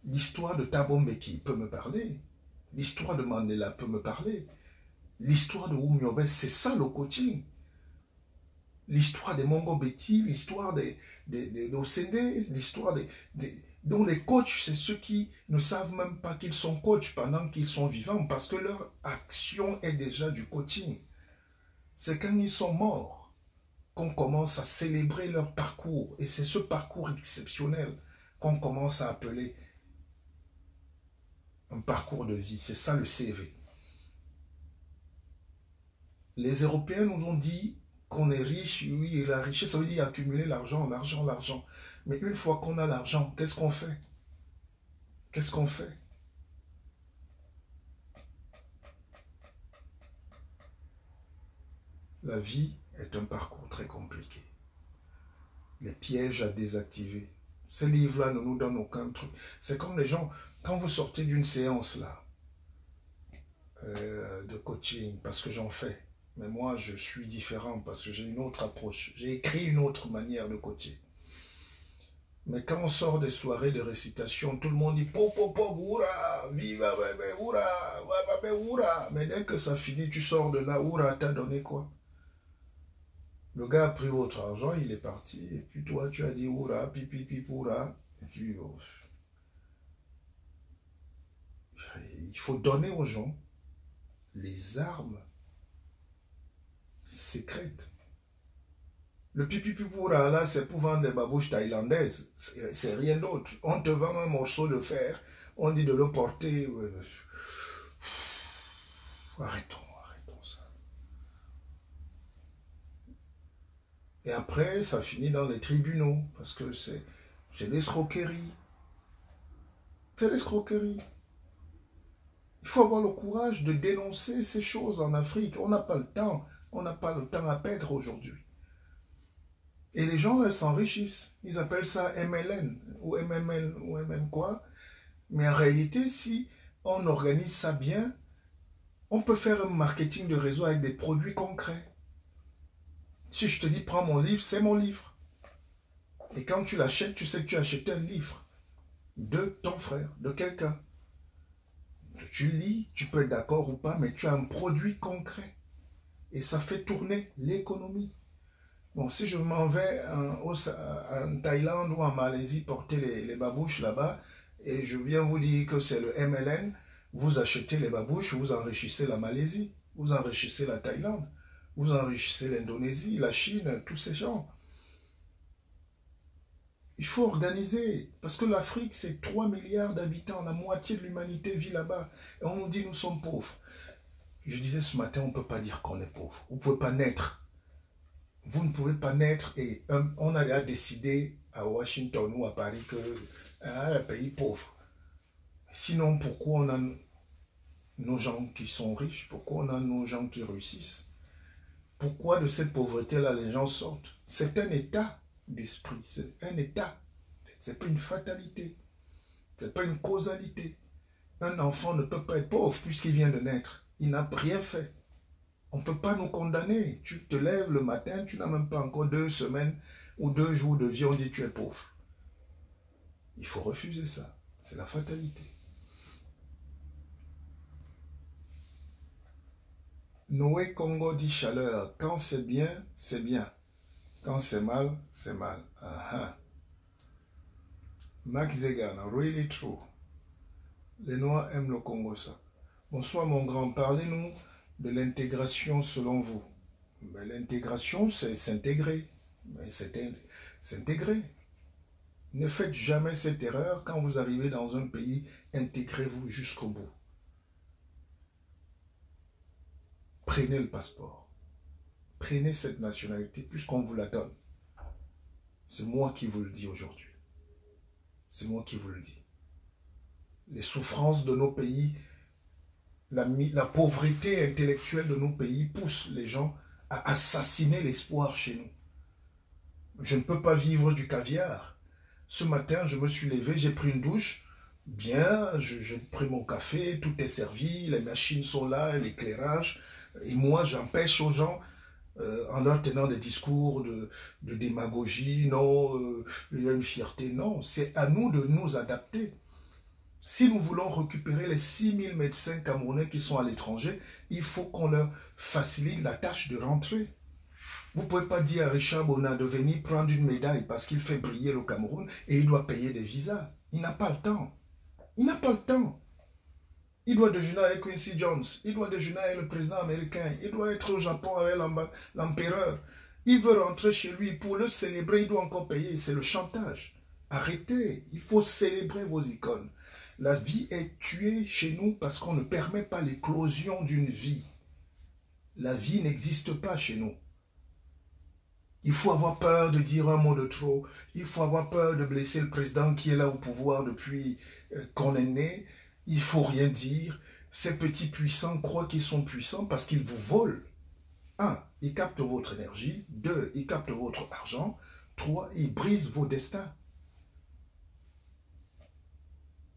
L'histoire de Thabo Mbeki peut me parler. L'histoire de Mandela peut me parler. L'histoire de Oumyobé, c'est ça le coaching. L'histoire des Mongo Betty, l'histoire des Osende, l'histoire dont les coachs, c'est ceux qui ne savent même pas qu'ils sont coachs pendant qu'ils sont vivants parce que leur action est déjà du coaching. C'est quand ils sont morts qu'on commence à célébrer leur parcours et c'est ce parcours exceptionnel qu'on commence à appeler un parcours de vie. C'est ça le CV. Les Européens nous ont dit qu'on est riche, oui, la richesse, ça veut dire accumuler l'argent, l'argent, l'argent. Mais une fois qu'on a l'argent, qu'est-ce qu'on fait? Qu'est-ce qu'on fait? La vie est un parcours très compliqué. Les pièges à désactiver. Ces livres-là ne nous donnent aucun truc. C'est comme les gens, quand vous sortez d'une séance là, de coaching, parce que j'en fais, mais moi je suis différent parce que j'ai une autre approche. J'ai écrit une autre manière de coacher. Mais quand on sort des soirées de récitation, tout le monde dit po po po oura, viva bébé oura, bébé oura. Mais dès que ça finit, tu sors de là, oura, t'as donné quoi? Le gars a pris votre argent, il est parti, et puis toi tu as dit oura, pipi pipi oura, et puis oh, il faut donner aux gens les armes secrètes. Le pipi pipoura là, c'est pour vendre des babouches thaïlandaises. C'est rien d'autre. On te vend un morceau de fer, on dit de le porter. Arrêtons ça. Et après, ça finit dans les tribunaux, parce que c'est l'escroquerie. C'est l'escroquerie. Il faut avoir le courage de dénoncer ces choses en Afrique. On n'a pas le temps. On n'a pas le temps à perdre aujourd'hui. Et les gens, là, s'enrichissent. Ils appellent ça MLN ou MML ou MM quoi. Mais en réalité, si on organise ça bien, on peut faire un marketing de réseau avec des produits concrets. Si je te dis, prends mon livre, c'est mon livre. Et quand tu l'achètes, tu sais que tu as acheté un livre de ton frère, de quelqu'un. Tu lis, tu peux être d'accord ou pas, mais tu as un produit concret. Et ça fait tourner l'économie. Bon, si je m'en vais en Thaïlande ou en Malaisie porter les babouches là-bas, et je viens vous dire que c'est le MLN, vous achetez les babouches, vous enrichissez la Malaisie, vous enrichissez la Thaïlande, vous enrichissez l'Indonésie, la Chine, tous ces gens. Il faut organiser, parce que l'Afrique, c'est 3 milliards d'habitants, la moitié de l'humanité vit là-bas, et on nous dit nous sommes pauvres. Je disais ce matin, on ne peut pas dire qu'on est pauvre, vous ne pouvez pas naître. Vous ne pouvez pas naître et on a décidé à Washington ou à Paris que un pays pauvre. Sinon, pourquoi on a nos gens qui sont riches? Pourquoi on a nos gens qui réussissent? Pourquoi de cette pauvreté-là les gens sortent? C'est un état d'esprit, c'est un état. Ce n'est pas une fatalité, ce n'est pas une causalité. Un enfant ne peut pas être pauvre puisqu'il vient de naître. Il n'a rien fait. On ne peut pas nous condamner. Tu te lèves le matin, tu n'as même pas encore 2 semaines ou 2 jours de vie, on dit tu es pauvre. Il faut refuser ça. C'est la fatalité. Noé Congo dit chaleur. Quand c'est bien, c'est bien. Quand c'est mal, c'est mal. Max Zegan, really true. Les Noirs aiment le Congo, ça. Bonsoir mon grand, parlez-nous de l'intégration selon vous. L'intégration, c'est s'intégrer. Mais c'est s'intégrer. Ne faites jamais cette erreur quand vous arrivez dans un pays, intégrez-vous jusqu'au bout. Prenez le passeport. Prenez cette nationalité puisqu'on vous la donne. C'est moi qui vous le dis aujourd'hui. C'est moi qui vous le dis. Les souffrances de nos pays, la pauvreté intellectuelle de nos pays pousse les gens à assassiner l'espoir chez nous. Je ne peux pas vivre du caviar. Ce matin, je me suis levé, j'ai pris une douche. Bien, j'ai pris mon café, tout est servi, les machines sont là, l'éclairage. Et moi, j'empêche aux gens, en leur tenant des discours de démagogie, non, il y a une fierté. Non, c'est à nous de nous adapter. Si nous voulons récupérer les 6000 médecins camerounais qui sont à l'étranger, il faut qu'on leur facilite la tâche de rentrer. Vous ne pouvez pas dire à Richard Bona de venir prendre une médaille parce qu'il fait briller le Cameroun et il doit payer des visas. Il n'a pas le temps. Il n'a pas le temps. Il doit déjeuner avec Quincy Jones. Il doit déjeuner avec le président américain. Il doit être au Japon avec l'empereur. Il veut rentrer chez lui. Pour le célébrer, il doit encore payer. C'est le chantage. Arrêtez. Il faut célébrer vos icônes. La vie est tuée chez nous parce qu'on ne permet pas l'éclosion d'une vie. La vie n'existe pas chez nous. Il faut avoir peur de dire un mot de trop. Il faut avoir peur de blesser le président qui est là au pouvoir depuis qu'on est né. Il ne faut rien dire. Ces petits puissants croient qu'ils sont puissants parce qu'ils vous volent. 1. Ils captent votre énergie. 2. Ils captent votre argent. 3. Ils brisent vos destins.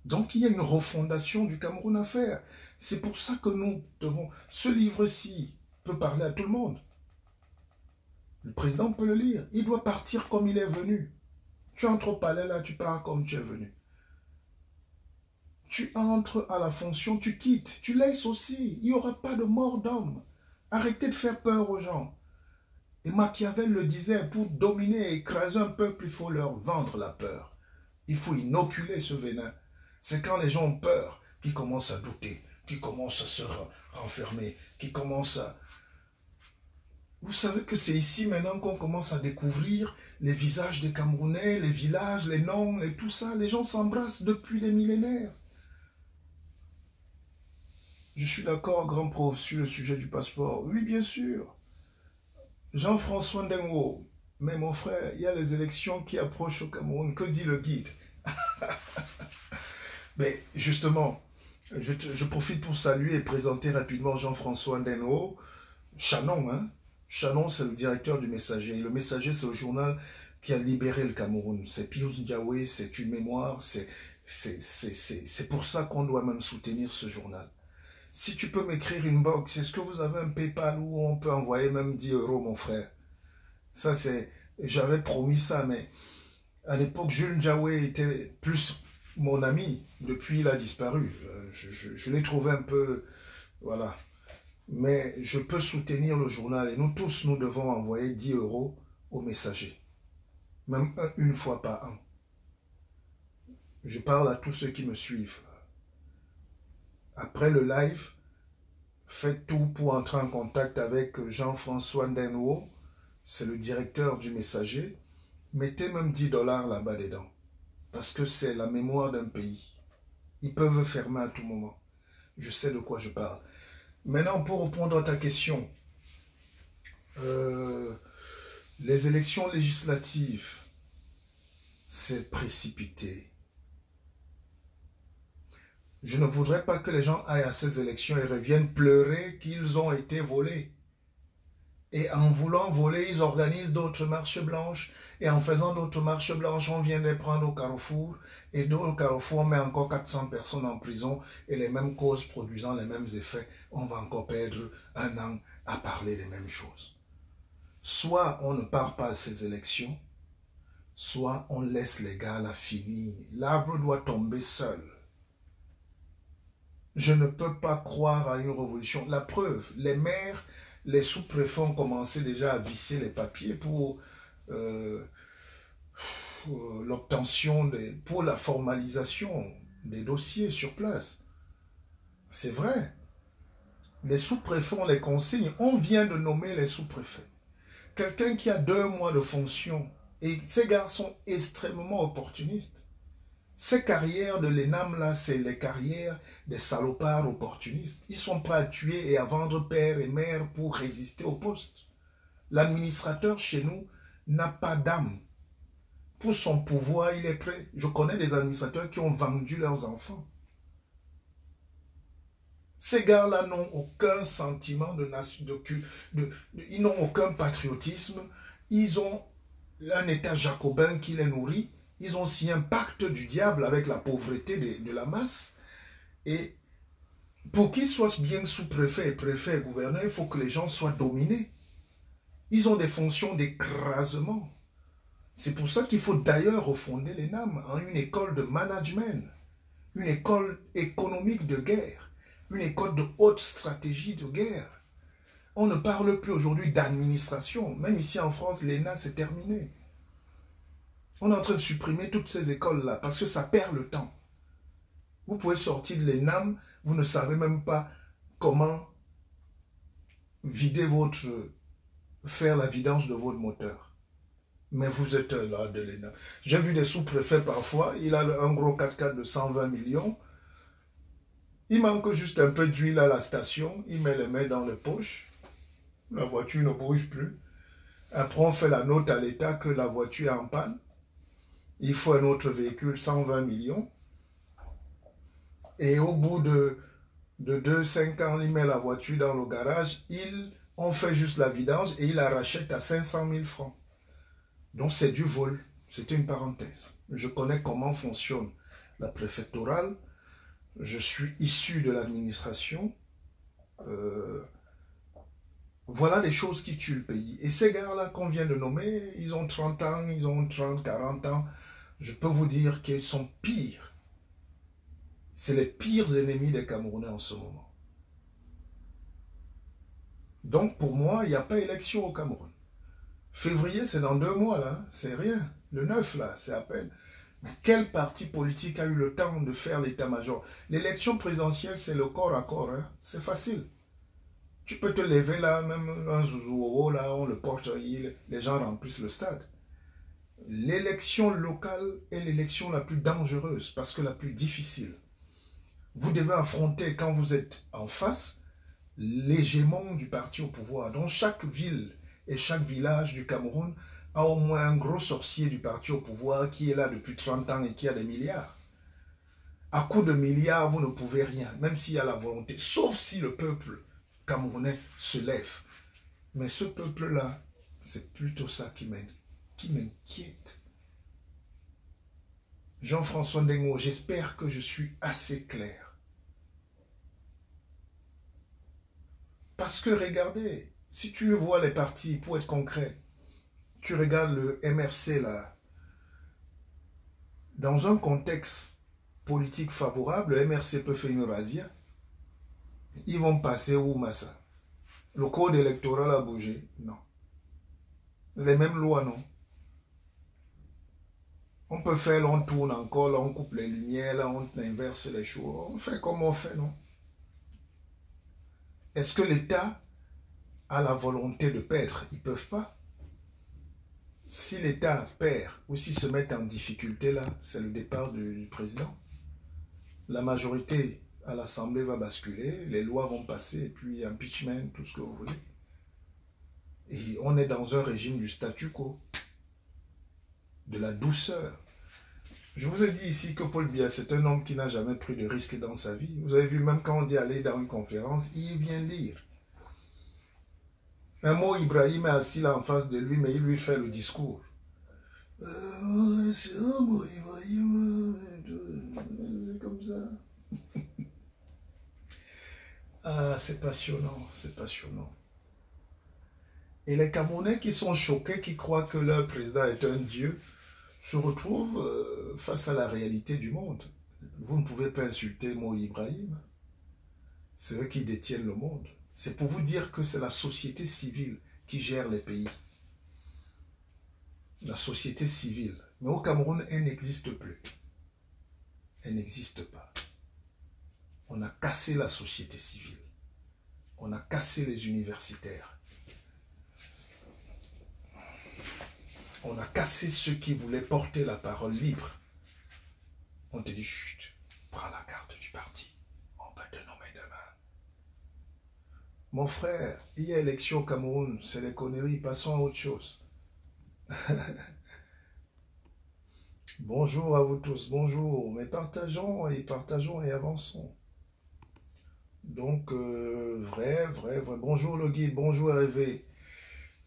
Donc il y a une refondation du Cameroun à faire. C'est pour ça que nous devons... Ce livre-ci peut parler à tout le monde. Le président peut le lire. Il doit partir comme il est venu. Tu entres au palais là, tu pars comme tu es venu. Tu entres à la fonction, tu quittes. Tu laisses aussi. Il n'y aura pas de mort d'homme. Arrêtez de faire peur aux gens. Et Machiavel le disait, pour dominer et écraser un peuple, il faut leur vendre la peur. Il faut inoculer ce venin. C'est quand les gens ont peur qu'ils commencent à douter, qu'ils commencent à se renfermer, qu'ils commencent à... Vous savez que c'est ici maintenant qu'on commence à découvrir les visages des Camerounais, les villages, les noms, et tout ça. Les gens s'embrassent depuis des millénaires. Je suis d'accord, grand prof, sur le sujet du passeport. Oui, bien sûr. Jean-François Ndengo. Mais mon frère, il y a les élections qui approchent au Cameroun. Que dit le guide? Mais justement, je profite pour saluer et présenter rapidement Jean-François Ndengo. Chanon, hein? Chanon, c'est le directeur du Messager. Le Messager, c'est le journal qui a libéré le Cameroun. C'est Pius Ndiaye, c'est une mémoire. C'est pour ça qu'on doit même soutenir ce journal. Si tu peux m'écrire une box, est-ce que vous avez un PayPal où on peut envoyer même 10 €, mon frère? Ça, c'est... J'avais promis ça, mais à l'époque, Jules Ndiaye était plus mon ami. Depuis, il a disparu. Je l'ai trouvé un peu... Voilà. Mais je peux soutenir le journal et nous tous, nous devons envoyer 10 € au Messager. Même une fois par an. Je parle à tous ceux qui me suivent. Après le live, faites tout pour entrer en contact avec Jean-François Ndengo. C'est le directeur du Messager. Mettez même 10 $ là-bas dedans. Parce que c'est la mémoire d'un pays. Ils peuvent fermer à tout moment. Je sais de quoi je parle. Maintenant, pour répondre à ta question, les élections législatives, c'est précipité. Je ne voudrais pas que les gens aillent à ces élections et reviennent pleurer qu'ils ont été volés. Et en voulant voler, ils organisent d'autres marches blanches. Et en faisant d'autres marches blanches, on vient les prendre au carrefour. Et dans le carrefour, on met encore 400 personnes en prison. Et les mêmes causes produisant les mêmes effets, on va encore perdre un an à parler des mêmes choses. Soit on ne part pas à ces élections, soit on laisse les gars là finir. L'arbre doit tomber seul. Je ne peux pas croire à une révolution. La preuve, les maires... Les sous-préfets ont commencé déjà à visser les papiers pour l'obtention, pour la formalisation des dossiers sur place. C'est vrai. Les sous-préfets ont les consignes. On vient de nommer les sous-préfets. Quelqu'un qui a 2 mois de fonction Et ces gars sont extrêmement opportunistes. Ces carrières de l'ENAM, là, c'est les carrières des salopards opportunistes. Ils sont prêts à tuer et à vendre père et mère pour résister au poste. L'administrateur chez nous n'a pas d'âme. Pour son pouvoir, il est prêt. Je connais des administrateurs qui ont vendu leurs enfants. Ces gars-là n'ont aucun sentiment ils n'ont aucun patriotisme. Ils ont un état jacobin qui les nourrit. Ils ont signé un pacte du diable avec la pauvreté de la masse. Et pour qu'ils soient bien sous-préfet, préfet et gouverneur, il faut que les gens soient dominés. Ils ont des fonctions d'écrasement. C'est pour ça qu'il faut d'ailleurs refonder l'ENAM en une école de management, une école économique de guerre, une école de haute stratégie de guerre. On ne parle plus aujourd'hui d'administration. Même ici en France, l'ENA, c'est terminé. On est en train de supprimer toutes ces écoles-là parce que ça perd le temps. Vous pouvez sortir de l'ENAM, vous ne savez même pas comment faire la vidange de votre moteur. Mais vous êtes là de l'ENAM. J'ai vu des sous-préfets parfois, il a un gros 4x4 de 120 millions. Il manque juste un peu d'huile à la station, il met les mains dans les poches. La voiture ne bouge plus. Après, on fait la note à l'État que la voiture est en panne. Il faut un autre véhicule, 120 millions. Et au bout de 2-5 ans, il met la voiture dans le garage. On fait juste la vidange et il la rachète à 500 000 francs. Donc c'est du vol. C'est une parenthèse. Je connais comment fonctionne la préfectorale. Je suis issu de l'administration. Voilà les choses qui tuent le pays. Et ces gars-là qu'on vient de nommer, ils ont 30 ans, ils ont 30, 40 ans. Je peux vous dire qu'ils sont pires. C'est les pires ennemis des Camerounais en ce moment. Donc pour moi, il n'y a pas élection au Cameroun. Février, c'est dans 2 mois, là. C'est rien. Le 9, là, c'est à peine. Mais quel parti politique a eu le temps de faire l'état-major? L'élection présidentielle, c'est le corps à corps. Hein. C'est facile. Tu peux te lever là, même un zouzouo, là, on le porte, les gens remplissent le stade. L'élection locale est l'élection la plus dangereuse parce que la plus difficile. Vous devez affronter, quand vous êtes en face, l'hégémon du parti au pouvoir. Donc chaque ville et chaque village du Cameroun a au moins un gros sorcier du parti au pouvoir qui est là depuis 30 ans et qui a des milliards. À coup de milliards, vous ne pouvez rien, même s'il y a la volonté, sauf si le peuple camerounais se lève. Mais ce peuple-là, c'est plutôt ça qui m'inquiète. Jean-François Ndengo, j'espère que je suis assez clair. Parce que regardez, si tu vois les partis, pour être concret, tu regardes le MRC là, dans un contexte politique favorable, le MRC peut faire une razzia. Ils vont passer où, Massa? Le code électoral a bougé? Non. Les mêmes lois, non. On peut faire, là, on tourne encore, là, on coupe les lumières, là, on inverse les choses. On fait comme on fait, non? Est-ce que l'État a la volonté de perdre? Ils ne peuvent pas. Si l'État perd ou s'ils se mettent en difficulté, là, c'est le départ du président. La majorité à l'Assemblée va basculer, les lois vont passer, et puis impeachment, tout ce que vous voulez. Et on est dans un régime du statu quo, de la douceur. Je vous ai dit ici que Paul Biya, c'est un homme qui n'a jamais pris de risque dans sa vie. Vous avez vu, même quand on dit aller dans une conférence, il vient lire. Un mot, Ibrahim est assis là en face de lui, mais il lui fait le discours. C'est un mot, Ibrahim, c'est comme ça. Ah, c'est passionnant, c'est passionnant. Et les Camerounais qui sont choqués, qui croient que leur président est un dieu, se retrouvent face à la réalité du monde. Vous ne pouvez pas insulter Mo Ibrahim. C'est eux qui détiennent le monde. C'est pour vous dire que c'est la société civile qui gère les pays. La société civile. Mais au Cameroun, elle n'existe plus. Elle n'existe pas. On a cassé la société civile. On a cassé les universitaires. On a cassé ceux qui voulaient porter la parole libre. On te dit, chut, prends la carte du parti. On peut te nommer demain. Mon frère, il y a élection au Cameroun, c'est les conneries, passons à autre chose. Bonjour à vous tous, bonjour. Mais partageons et avançons. Donc, vrai. Bonjour le guide, bonjour Hervé.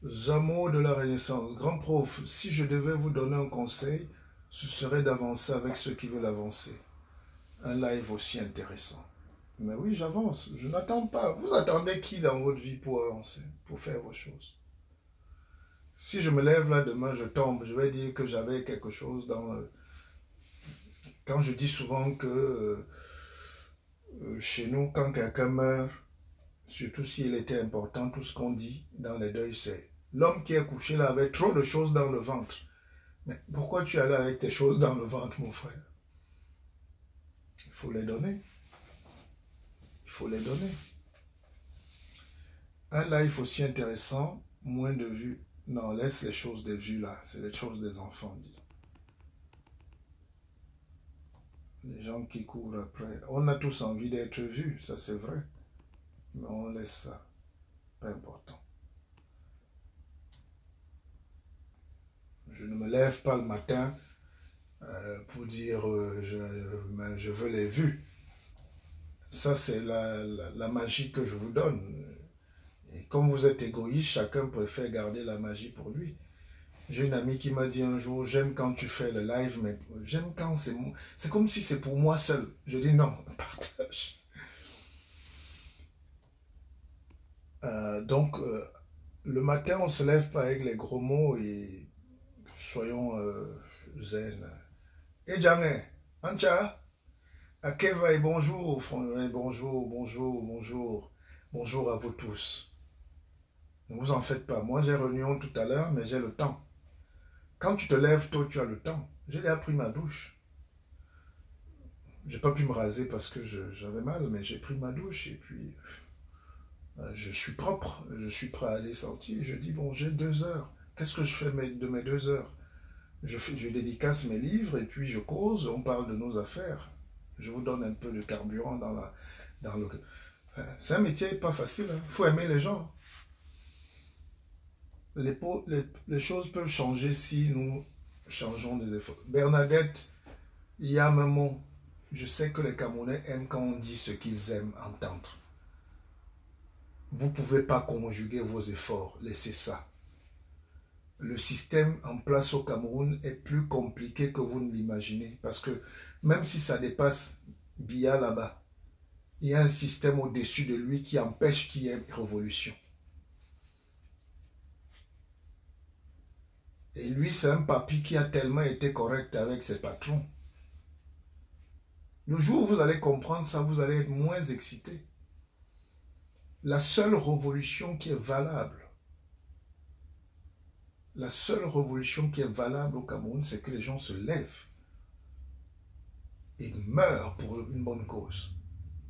Zamo de la Renaissance. Grand prof, si je devais vous donner un conseil, ce serait d'avancer avec ceux qui veulent avancer. Un live aussi intéressant. Mais oui, j'avance. Je n'attends pas. Vous attendez qui dans votre vie pour avancer, pour faire vos choses? Si je me lève là demain, je tombe, je vais dire que j'avais quelque chose dans... Quand je dis souvent que chez nous, quand quelqu'un meurt, surtout s'il était important, tout ce qu'on dit dans les deuils, c'est l'homme qui est couché là avait trop de choses dans le ventre. Mais pourquoi tu es là avec tes choses dans le ventre, mon frère? Il faut les donner. Il faut les donner. Un live aussi intéressant, moins de vues. Non, laisse les choses des vues là. C'est les choses des enfants, dit. Les gens qui courent après. On a tous envie d'être vus, ça c'est vrai. Mais on laisse ça. Pas important. Je ne me lève pas le matin pour dire je veux les vues. Ça, c'est la magie que je vous donne. Et comme vous êtes égoïste, chacun préfère garder la magie pour lui. J'ai une amie qui m'a dit un jour, j'aime quand tu fais le live, mais j'aime quand c'est comme si c'est pour moi seul. Je dis non, partage. Donc, le matin, on ne se lève pas avec les gros mots et soyons zen. Et Djangé, Ancha, Akeva et bonjour, bonjour à vous tous. Ne vous en faites pas. Moi, j'ai réunion tout à l'heure, mais j'ai le temps. Quand tu te lèves tôt, tu as le temps. J'ai déjà pris ma douche. J'ai pas pu me raser parce que j'avais mal, mais j'ai pris ma douche et puis je suis propre. Je suis prêt à aller sortir. Je dis, bon, j'ai 2 heures. Qu'est-ce que je fais de mes 2 heures? Je dédicace mes livres et puis je cause, on parle de nos affaires. Je vous donne un peu de carburant dans le... C'est un métier pas facile, il faut aimer les gens. Les choses peuvent changer si nous changeons des efforts. Bernadette, il y a un mot. Je sais que les Camerounais aiment quand on dit ce qu'ils aiment entendre. Vous ne pouvez pas conjuguer vos efforts, laissez ça. Le système en place au Cameroun est plus compliqué que vous ne l'imaginez. Parce que même si ça dépasse Biya là-bas, il y a un système au-dessus de lui qui empêche qu'il y ait une révolution. Et lui, c'est un papy qui a tellement été correct avec ses patrons. Le jour où vous allez comprendre ça, vous allez être moins excité. La seule révolution qui est valable, au Cameroun, c'est que les gens se lèvent et meurent pour une bonne cause.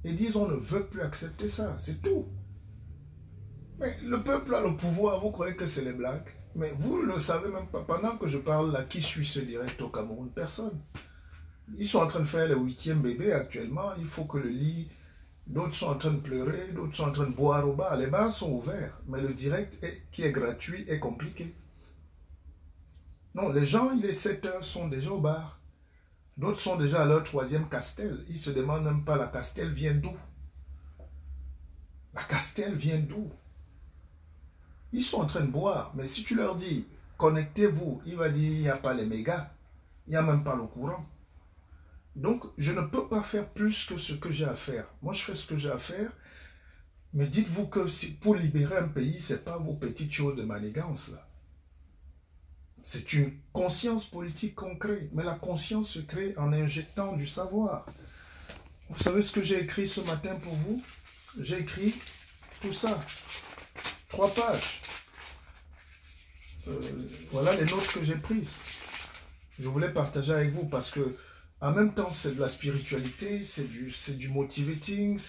Et disent, on ne veut plus accepter ça, c'est tout. Mais le peuple a le pouvoir, vous croyez que c'est les blagues? Mais vous ne le savez même pas. Pendant que je parle là, qui suit ce direct au Cameroun? Personne. Ils sont en train de faire le 8e bébé actuellement, il faut que le lit... D'autres sont en train de pleurer, d'autres sont en train de boire au bar. Les bars sont ouverts, mais le direct qui est gratuit est compliqué. Non, les gens, il est 7 heures, sont déjà au bar. D'autres sont déjà à leur 3e castel. Ils ne se demandent même pas la castel vient d'où. La castel vient d'où? Ils sont en train de boire, mais si tu leur dis, connectez-vous, il va dire, il n'y a pas les mégas, il n'y a même pas le courant. Donc, je ne peux pas faire plus que ce que j'ai à faire. Moi, je fais ce que j'ai à faire, mais dites-vous que pour libérer un pays, ce n'est pas vos petites choses de manigance, là. C'est une conscience politique qu'on crée, mais la conscience se crée en injectant du savoir. Vous savez ce que j'ai écrit ce matin pour vous? J'ai écrit tout ça. 3 pages. Voilà les notes que j'ai prises. Je voulais partager avec vous parce que en même temps, c'est de la spiritualité, c'est du motivating,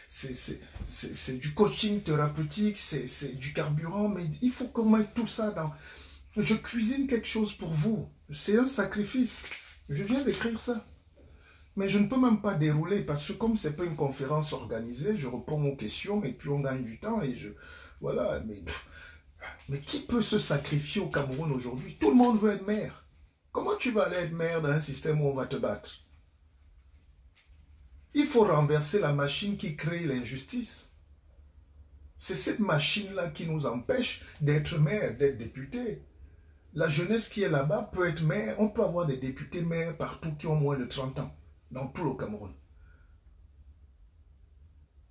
c'est du coaching thérapeutique, c'est du carburant, mais il faut qu'on mette tout ça dans... Je cuisine quelque chose pour vous. C'est un sacrifice. Je viens d'écrire ça. Mais je ne peux même pas dérouler parce que comme ce n'est pas une conférence organisée, je réponds aux questions et puis on gagne du temps et je... Voilà, mais qui peut se sacrifier au Cameroun aujourd'hui? Tout le monde veut être maire. Comment tu vas aller être maire dans un système où on va te battre? Il faut renverser la machine qui crée l'injustice. C'est cette machine-là qui nous empêche d'être maire, d'être député. La jeunesse qui est là-bas peut être maire. On peut avoir des députés maires partout qui ont moins de 30 ans, dans tout le Cameroun.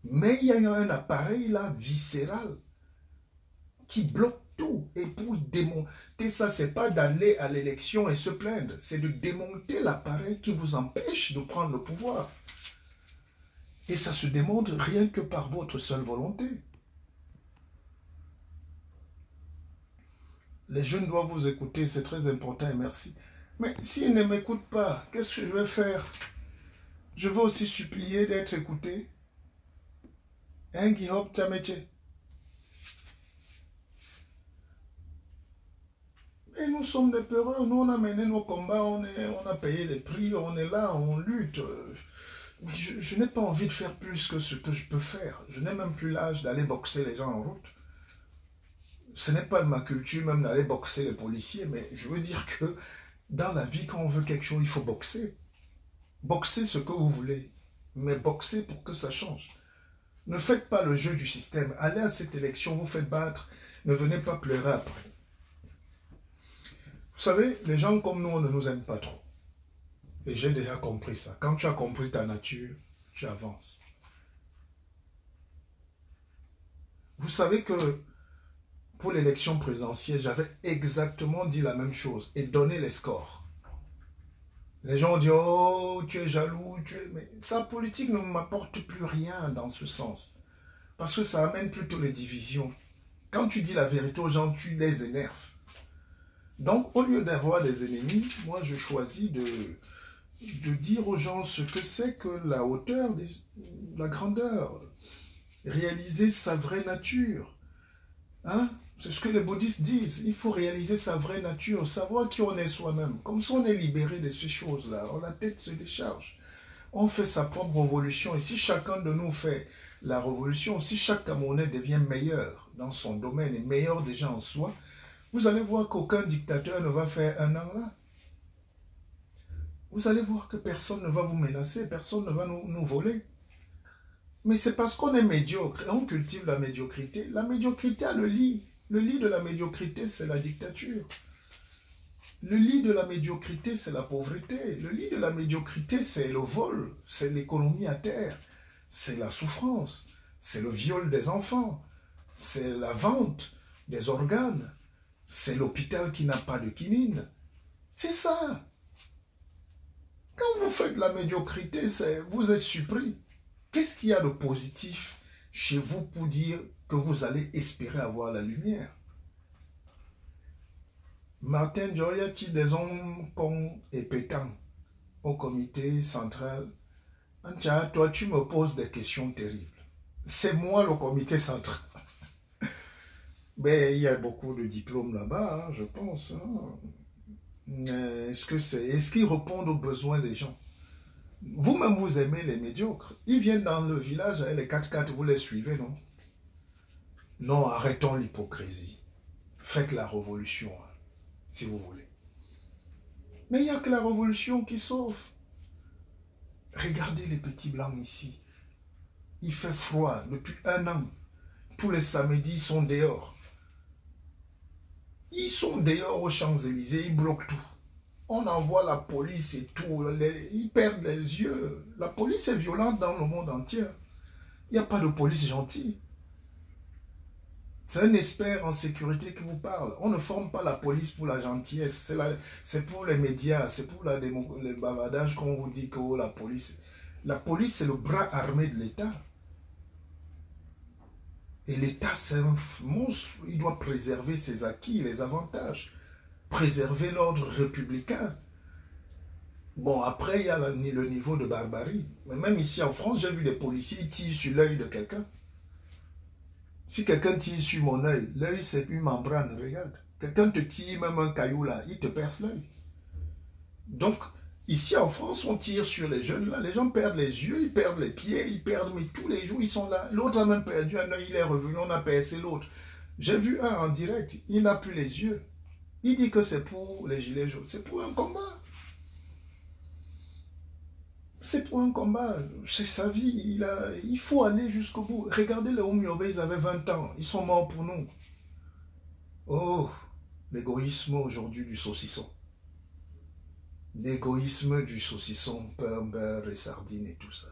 Mais il y a un appareil là, viscéral, qui bloque tout. Et pour démonter ça, ce n'est pas d'aller à l'élection et se plaindre. C'est de démonter l'appareil qui vous empêche de prendre le pouvoir. Et ça se démontre rien que par votre seule volonté. Les jeunes doivent vous écouter, c'est très important et merci. Mais s'ils ne m'écoutent pas, qu'est-ce que je vais faire? Je vais aussi supplier d'être écouté. Hein, Guillaume Tchameche? Et nous sommes des peureux, nous on a mené nos combats, on a payé les prix, on est là, on lutte. Je n'ai pas envie de faire plus que ce que je peux faire. Je n'ai même plus l'âge d'aller boxer les gens en route. Ce n'est pas de ma culture même d'aller boxer les policiers, mais je veux dire que dans la vie, quand on veut quelque chose, il faut boxer. Boxer ce que vous voulez, mais boxer pour que ça change. Ne faites pas le jeu du système. Allez à cette élection, vous faites battre, ne venez pas pleurer après. Vous savez, les gens comme nous, on ne nous aime pas trop. Et j'ai déjà compris ça. Quand tu as compris ta nature, tu avances. Vous savez que pour l'élection présidentielle, j'avais exactement dit la même chose et donné les scores. Les gens ont dit, oh, tu es jaloux, mais sa politique ne m'apporte plus rien dans ce sens. Parce que ça amène plutôt les divisions. Quand tu dis la vérité aux gens, tu les énerves. Donc, au lieu d'avoir des ennemis, moi, je choisis de dire aux gens ce que c'est que la hauteur, la grandeur, réaliser sa vraie nature. Hein? C'est ce que les bouddhistes disent. Il faut réaliser sa vraie nature, savoir qui on est soi-même. Comme ça, on est libéré de ces choses-là. La tête se décharge. On fait sa propre révolution. Et si chacun de nous fait la révolution, si chaque Camerounais devient meilleur dans son domaine et meilleur déjà en soi, vous allez voir qu'aucun dictateur ne va faire un an là. Vous allez voir que personne ne va vous menacer, personne ne va nous voler. Mais c'est parce qu'on est médiocre et on cultive la médiocrité. La médiocrité a le lit. Le lit de la médiocrité, c'est la dictature. Le lit de la médiocrité, c'est la pauvreté. Le lit de la médiocrité, c'est le vol, c'est l'économie à terre, c'est la souffrance, c'est le viol des enfants, c'est la vente des organes, c'est l'hôpital qui n'a pas de quinine. C'est ça. Quand vous faites la médiocrité, vous êtes surpris. Qu'est-ce qu'il y a de positif chez vous pour dire que vous allez espérer avoir la lumière? Martin Joyati, des hommes cons et pétants au comité central. Antia, toi, tu me poses des questions terribles. C'est moi le comité central. Ben, il y a beaucoup de diplômes là-bas, hein, je pense. Hein. Est-ce qu'ils répondent aux besoins des gens? Vous-même, vous aimez les médiocres. Ils viennent dans le village avec les 4x4, vous les suivez, non? Non, arrêtons l'hypocrisie. Faites la révolution, hein, si vous voulez. Mais il n'y a que la révolution qui sauve. Regardez les petits blancs ici. Il fait froid depuis un an. Tous les samedis, ils sont dehors. Ils sont dehors aux Champs-Élysées, ils bloquent tout. On envoie la police et tout. Ils perdent les yeux. La police est violente dans le monde entier. Il n'y a pas de police gentille. C'est un expert en sécurité qui vous parle. On ne forme pas la police pour la gentillesse. C'est pour les médias, c'est pour le bavardage qu'on vous dit que oh, la police. La police, c'est le bras armé de l'État. Et l'État, c'est un monstre. Il doit préserver ses acquis, les avantages. Préserver l'ordre républicain. Bon, après, il y a le niveau de barbarie. Mais même ici en France, j'ai vu des policiers, ils tirent sur l'œil de quelqu'un. Si quelqu'un tire sur mon œil, l'œil c'est une membrane, regarde. Quelqu'un te tire même un caillou là, il te perce l'œil. Donc, ici en France, on tire sur les jeunes là, les gens perdent les yeux, ils perdent les pieds, ils perdent, mais tous les jours ils sont là. L'autre a même perdu un œil, il est revenu, on a percé l'autre. J'ai vu un en direct, il n'a plus les yeux. Il dit que c'est pour les gilets jaunes, c'est pour un combat. C'est pour un combat, c'est sa vie, il faut aller jusqu'au bout. Regardez les Oumiobe, ils avaient 20 ans, ils sont morts pour nous. Oh, l'égoïsme aujourd'hui du saucisson. L'égoïsme du saucisson, pain, beurre et sardines et tout ça.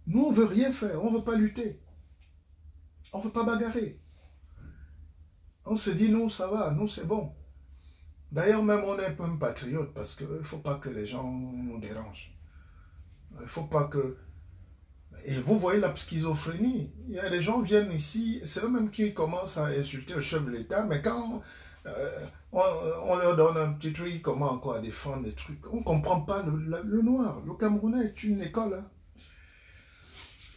Nous, on ne veut rien faire, on ne veut pas lutter. On ne veut pas bagarrer. On se dit, nous, ça va, nous, c'est bon. D'ailleurs, même on est un peu patriote parce qu'il ne faut pas que les gens nous dérangent. Il ne faut pas que... Et vous voyez la schizophrénie. Il y a des gens qui viennent ici, c'est eux-mêmes qui commencent à insulter le chef de l'État, mais quand on leur donne un petit truc, comment encore à défendre des trucs, on ne comprend pas le noir. Le Camerounais est une école. Hein.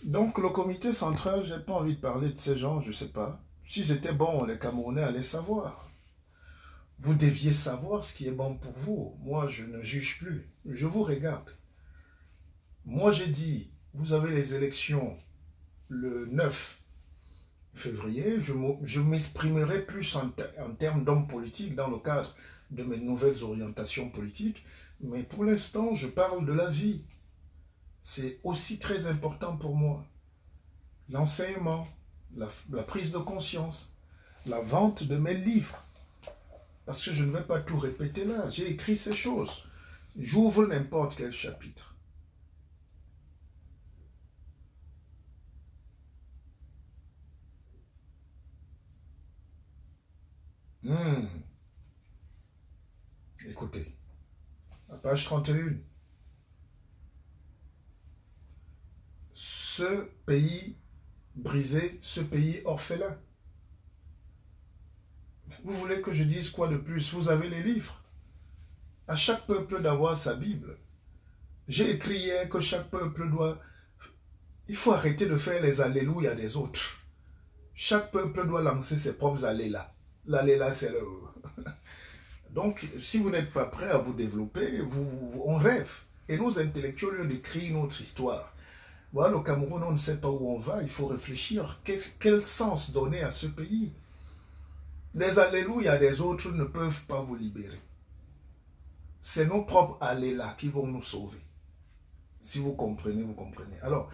Donc le comité central, je n'ai pas envie de parler de ces gens, je ne sais pas. Si c'était bon, les Camerounais allaient savoir. Vous deviez savoir ce qui est bon pour vous. Moi, je ne juge plus. Je vous regarde. Moi, j'ai dit, vous avez les élections le 9 février. Je m'exprimerai plus en termes d'homme politique dans le cadre de mes nouvelles orientations politiques. Mais pour l'instant, je parle de la vie. C'est aussi très important pour moi. L'enseignement, la prise de conscience, la vente de mes livres. Parce que je ne vais pas tout répéter là. J'ai écrit ces choses. J'ouvre n'importe quel chapitre. Écoutez, à page 31. Ce pays brisé, ce pays orphelin. Vous voulez que je dise quoi de plus? Vous avez les livres. À chaque peuple d'avoir sa Bible. J'ai écrit hier que chaque peuple doit... Il faut arrêter de faire les alléluia des autres. Chaque peuple doit lancer ses propres allélas. L'alléla, c'est le... Donc, si vous n'êtes pas prêt à vous développer, on rêve. Et nos intellectuels, au lieu d'écrire notre histoire, voilà, le Cameroun, on ne sait pas où on va, il faut réfléchir. Quel sens donner à ce pays? Les alléluia des autres ne peuvent pas vous libérer. C'est nos propres allélas qui vont nous sauver. Si vous comprenez, vous comprenez. Alors,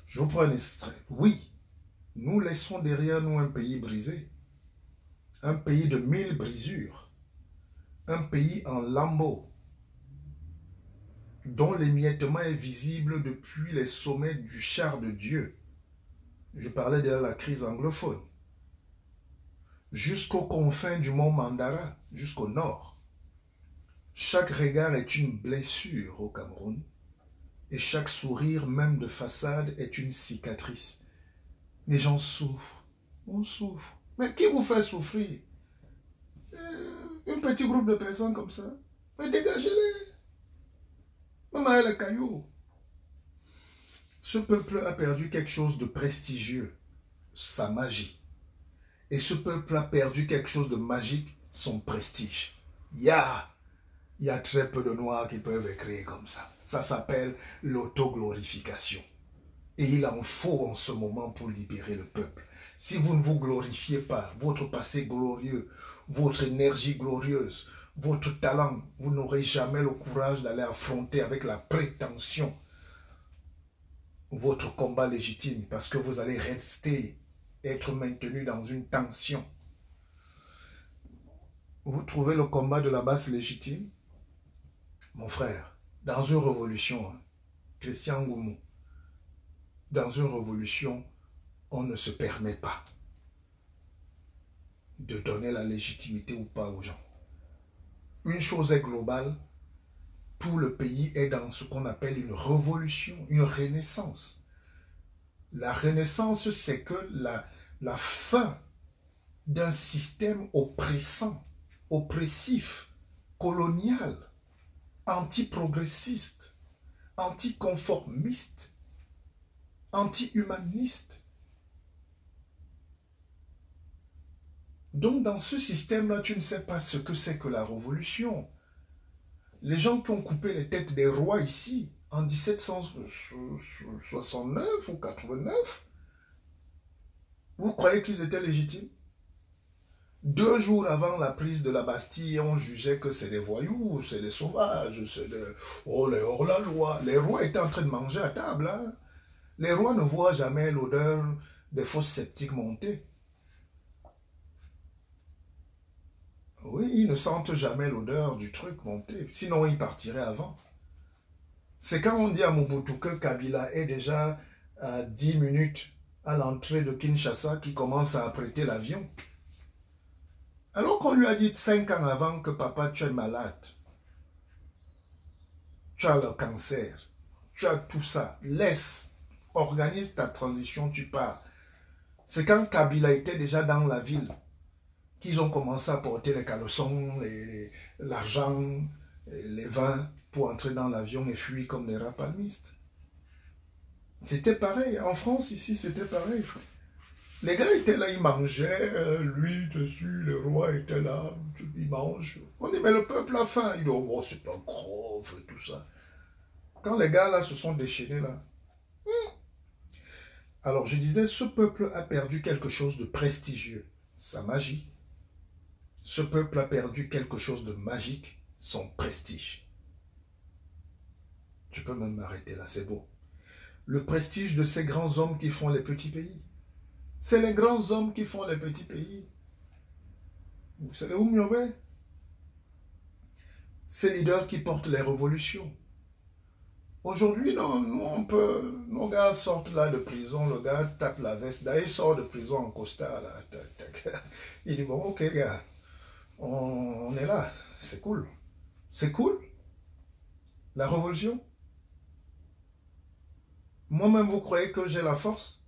je vous prends un extrait. Oui, nous laissons derrière nous un pays brisé, un pays de 1000 brisures, un pays en lambeaux, dont l'émiettement est visible depuis les sommets du char de Dieu. Je parlais de la crise anglophone. Jusqu'aux confins du mont Mandara, jusqu'au nord. Chaque regard est une blessure au Cameroun et chaque sourire, même de façade, est une cicatrice. Les gens souffrent, on souffre. Mais qui vous fait souffrir? Un petit groupe de personnes comme ça. Mais dégagez-les. Maman, les cailloux. Ce peuple a perdu quelque chose de prestigieux, sa magie. Et ce peuple a perdu quelque chose de magique, son prestige. Il y a très peu de noirs qui peuvent écrire comme ça. Ça s'appelle l'autoglorification. Et il en faut en ce moment pour libérer le peuple. Si vous ne vous glorifiez pas, votre passé glorieux, votre énergie glorieuse, votre talent, vous n'aurez jamais le courage d'aller affronter avec la prétention votre combat légitime parce que vous allez être maintenu dans une tension. Vous trouvez le combat de la basse légitime? Mon frère, dans une révolution, Christian Ngoumou, dans une révolution, on ne se permet pas de donner la légitimité ou pas aux gens. Une chose est globale, tout le pays est dans ce qu'on appelle une révolution, une renaissance. La renaissance, c'est que la fin d'un système oppressant, oppressif, colonial, anti-progressiste, anti-conformiste, anti-humaniste. Donc, dans ce système-là, tu ne sais pas ce que c'est que la révolution. Les gens qui ont coupé les têtes des rois ici, en 1769 ou 89, vous croyez qu'ils étaient légitimes? 2 jours avant la prise de la Bastille, on jugeait que c'est des voyous, c'est des sauvages, c'est des... Oh, les hors-la-loi. Les rois étaient en train de manger à table. Hein? Les rois ne voient jamais l'odeur des fosses sceptiques monter. Oui, ils ne sentent jamais l'odeur du truc monter. Sinon, ils partiraient avant. C'est quand on dit à Mobutu que Kabila est déjà à 10 minutes à l'entrée de Kinshasa qu'il commence à apprêter l'avion. Alors qu'on lui a dit 5 ans avant que papa, tu es malade. Tu as le cancer. Tu as tout ça. Laisse. Organise ta transition, tu pars. C'est quand Kabila était déjà dans la ville qu'ils ont commencé à porter les caleçons, l'argent, les vins pour entrer dans l'avion et fuir comme des rapalmistes. C'était pareil. En France, ici, c'était pareil. Les gars étaient là, ils mangeaient, lui dessus, le roi était là, il mange. On dit, mais le peuple a faim. Il dit, oh, c'est pas grave, tout ça. Quand les gars là se sont déchaînés là. Alors je disais, ce peuple a perdu quelque chose de prestigieux, sa magie. Ce peuple a perdu quelque chose de magique, son prestige. Tu peux même m'arrêter là, c'est beau. Le prestige de ces grands hommes qui font les petits pays. C'est les grands hommes qui font les petits pays. C'est les Oumyobé. Ces leaders qui portent les révolutions. Aujourd'hui, nous, on peut... Nos gars sortent là de prison, le gars tape la veste. D'ailleurs, il sort de prison en costard. Là. Il dit, bon, ok, gars, on est là. C'est cool. C'est cool. La révolution. Moi-même, vous croyez que j'ai la force?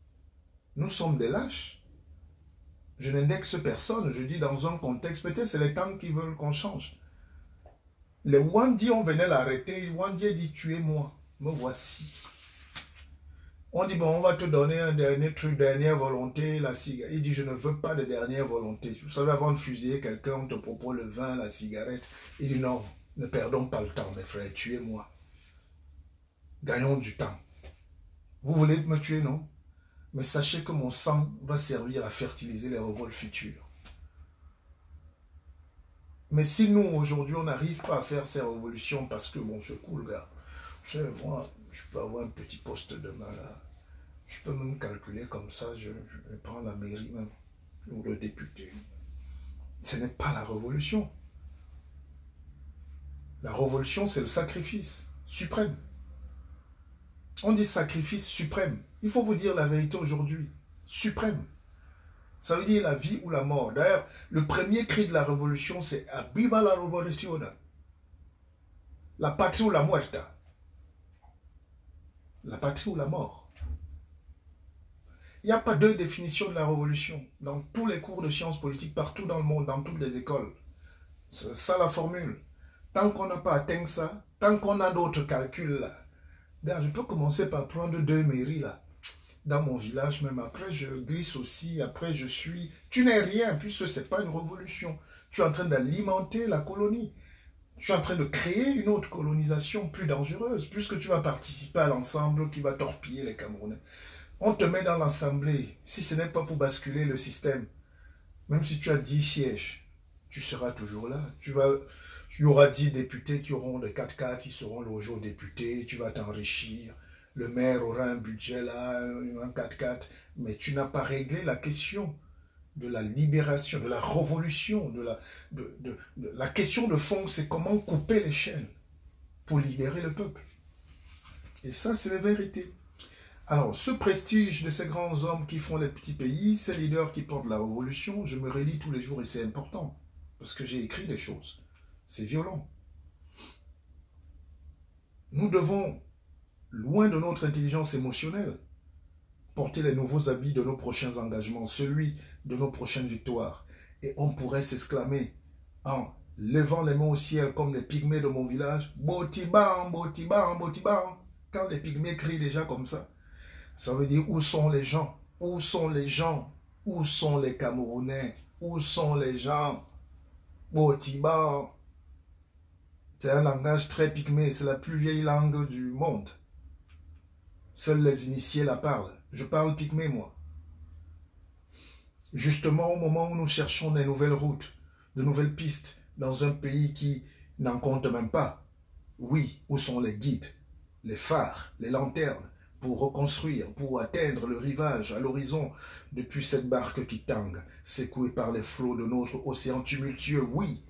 Nous sommes des lâches. Je n'indexe personne. Je dis dans un contexte, peut-être c'est les temps qui veulent qu'on change. Les Wandi, on venait l'arrêter. Wandi a dit, tuez-moi. Me voici. On dit, bon, on va te donner un dernier truc, dernière volonté, la cigarette. Il dit, je ne veux pas de dernière volonté. Vous savez, avant de fusiller quelqu'un, on te propose le vin, la cigarette. Il dit, non, ne perdons pas le temps, mes frères, tuez-moi. Gagnons du temps. Vous voulez me tuer, non? Mais sachez que mon sang va servir à fertiliser les révoltes futures. Mais si nous, aujourd'hui, on n'arrive pas à faire ces révolutions parce que, bon, c'est cool, gars. Tu sais, moi, je peux avoir un petit poste demain, là. Je peux même calculer comme ça, je prends la mairie même, ou le député. Ce n'est pas la révolution. La révolution, c'est le sacrifice suprême. On dit sacrifice suprême. Il faut vous dire la vérité aujourd'hui. Suprême. Ça veut dire la vie ou la mort. D'ailleurs, le premier cri de la révolution, c'est « Abiba la révolution ». La patrie ou la muerta. La patrie ou la mort. Il n'y a pas deux définitions de la révolution. Dans tous les cours de sciences politiques, partout dans le monde, dans toutes les écoles. C'est ça la formule. Tant qu'on n'a pas atteint ça, tant qu'on a d'autres calculs là, je peux commencer par prendre 2 mairies là, dans mon village même. Après, je glisse aussi. Après, je suis... Tu n'es rien, puisque ce n'est pas une révolution. Tu es en train d'alimenter la colonie. Tu es en train de créer une autre colonisation plus dangereuse, puisque tu vas participer à l'ensemble qui va torpiller les Camerounais. On te met dans l'Assemblée, si ce n'est pas pour basculer le système, même si tu as 10 sièges, tu seras toujours là. Il y aura 10 députés qui auront des 4x4, ils seront logés aux députés, tu vas t'enrichir. Le maire aura un budget là, un 4x4, mais tu n'as pas réglé la question de la libération, de la révolution, la question de fond, c'est comment couper les chaînes pour libérer le peuple. Et ça, c'est la vérité. Alors, ce prestige de ces grands hommes qui font les petits pays, ces leaders qui portent la révolution, je me relis tous les jours et c'est important, parce que j'ai écrit des choses. C'est violent. Nous devons, loin de notre intelligence émotionnelle, porter les nouveaux habits de nos prochains engagements, celui de nos prochaines victoires. Et on pourrait s'exclamer en levant les mains au ciel comme les pygmées de mon village, « Botiban, Botiban, Botiban ». Quand les pygmées crient déjà comme ça veut dire où sont les gens? Où sont les gens? Où sont les Camerounais? Où sont les gens? Botiban. C'est un langage très pygmée, c'est la plus vieille langue du monde. Seuls les initiés la parlent. Je parle pygmée, moi. Justement, au moment où nous cherchons des nouvelles routes, de nouvelles pistes, dans un pays qui n'en compte même pas, oui, où sont les guides, les phares, les lanternes, pour reconstruire, pour atteindre le rivage à l'horizon depuis cette barque qui tangue, secouée par les flots de notre océan tumultueux, oui.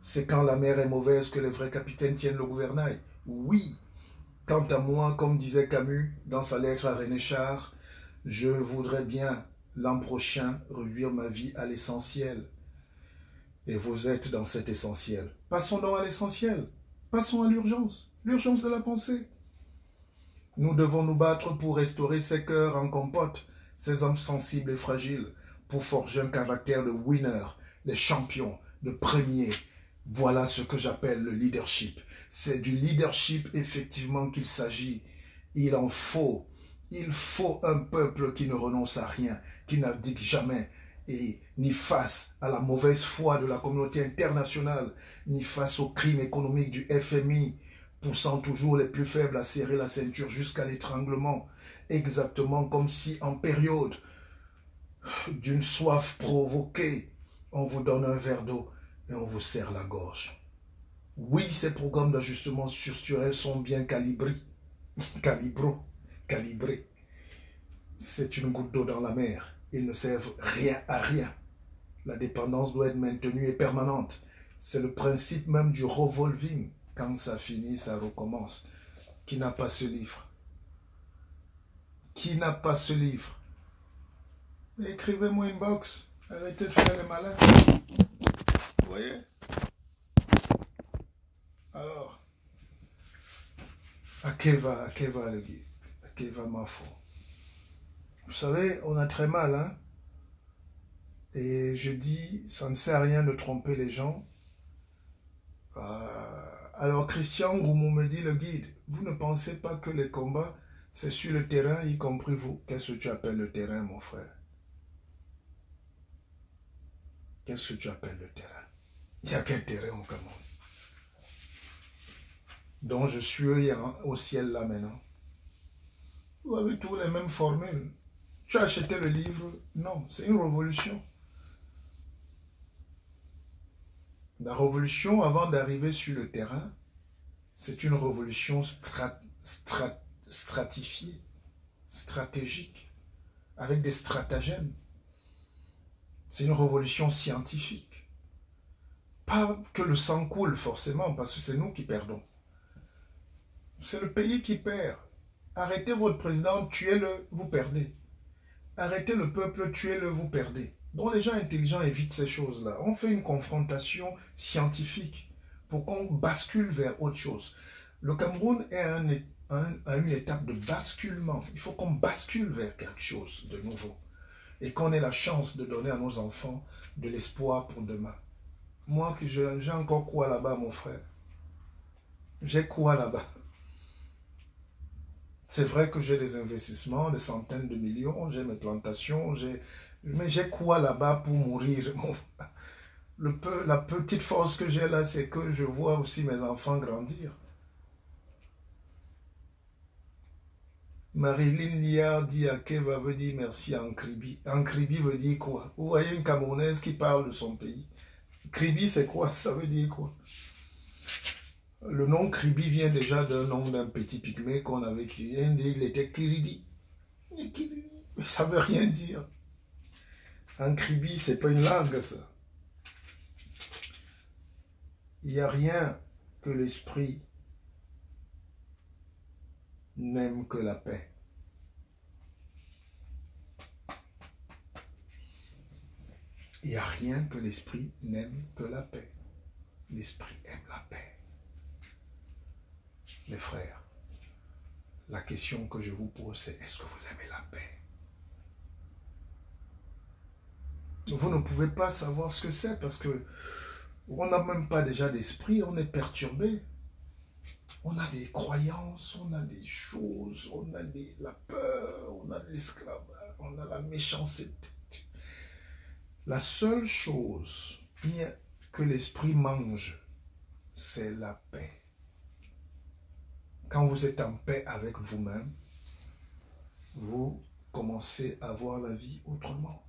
C'est quand la mer est mauvaise que les vrais capitaines tiennent le gouvernail. Oui. Quant à moi, comme disait Camus dans sa lettre à René Char, je voudrais bien l'an prochain réduire ma vie à l'essentiel. Et vous êtes dans cet essentiel. Passons donc à l'essentiel. Passons à l'urgence. L'urgence de la pensée. Nous devons nous battre pour restaurer ces cœurs en compote, ces âmes sensibles et fragiles, pour forger un caractère de winner, de champion, de premier. Voilà ce que j'appelle le leadership. C'est du leadership effectivement qu'il s'agit. Il en faut. Il faut un peuple qui ne renonce à rien, qui n'abdique jamais, et ni face à la mauvaise foi de la communauté internationale, ni face aux crimes économiques du FMI, poussant toujours les plus faibles à serrer la ceinture jusqu'à l'étranglement, exactement comme si en période d'une soif provoquée, on vous donne un verre d'eau et on vous serre la gorge. Oui, ces programmes d'ajustement structurel sont bien calibrés. Calibrés. C'est une goutte d'eau dans la mer. Ils ne servent rien à rien. La dépendance doit être maintenue et permanente. C'est le principe même du revolving. Quand ça finit, ça recommence. Qui n'a pas ce livre? Qui n'a pas ce livre? Écrivez-moi une box. Arrêtez de faire les malins. Vous voyez? Alors, à qui va le guide? À qui va ma foi? Vous savez, on a très mal, hein? Et je dis, ça ne sert à rien de tromper les gens. Alors, Christian Goumou me dit, le guide, vous ne pensez pas que les combats, c'est sur le terrain, y compris vous? Qu'est-ce que tu appelles le terrain, mon frère? Qu'est-ce que tu appelles le terrain? Il y a quel terrain au Cameroun? Donc, je suis au ciel là maintenant. Vous avez tous les mêmes formules. Tu as acheté le livre? Non, c'est une révolution. La révolution, avant d'arriver sur le terrain, c'est une révolution stratifiée, stratégique, avec des stratagèmes. C'est une révolution scientifique. Pas que le sang coule forcément, parce que c'est nous qui perdons. C'est le pays qui perd. Arrêtez votre président, tuez-le, vous perdez. Arrêtez le peuple, tuez-le, vous perdez. Donc les gens intelligents évitent ces choses-là. On fait une confrontation scientifique pour qu'on bascule vers autre chose. Le Cameroun est à une étape de basculement. Il faut qu'on bascule vers quelque chose de nouveau. Et qu'on ait la chance de donner à nos enfants de l'espoir pour demain. Moi, j'ai encore quoi là-bas, mon frère? J'ai quoi là-bas? C'est vrai que j'ai des investissements, des centaines de millions, j'ai mes plantations, mais j'ai quoi là-bas pour mourir? La petite force que j'ai là, c'est que je vois aussi mes enfants grandir. Marilyn Liard dit à Keva veut dire merci en Kribi. En Kribi veut dire quoi? Vous voyez une Camerounaise qui parle de son pays. Kribi, c'est quoi? Ça veut dire quoi? Le nom Kribi vient déjà d'un nom d'un petit pygmée qu'on avait créé. Il était Kiridi. Ça veut rien dire. En Kribi, c'est pas une langue, ça. Il n'y a rien que l'esprit n'aime que la paix. Il n'y a rien que l'esprit n'aime que la paix. L'esprit aime la paix. Mes frères, la question que je vous pose, c'est est-ce que vous aimez la paix? Vous ne pouvez pas savoir ce que c'est parce que on n'a même pas déjà d'esprit, on est perturbé. On a des croyances, on a des choses, on a la peur, on a de l'esclavage, on a la méchanceté. La seule chose que l'esprit mange, c'est la paix. Quand vous êtes en paix avec vous-même, vous commencez à voir la vie autrement.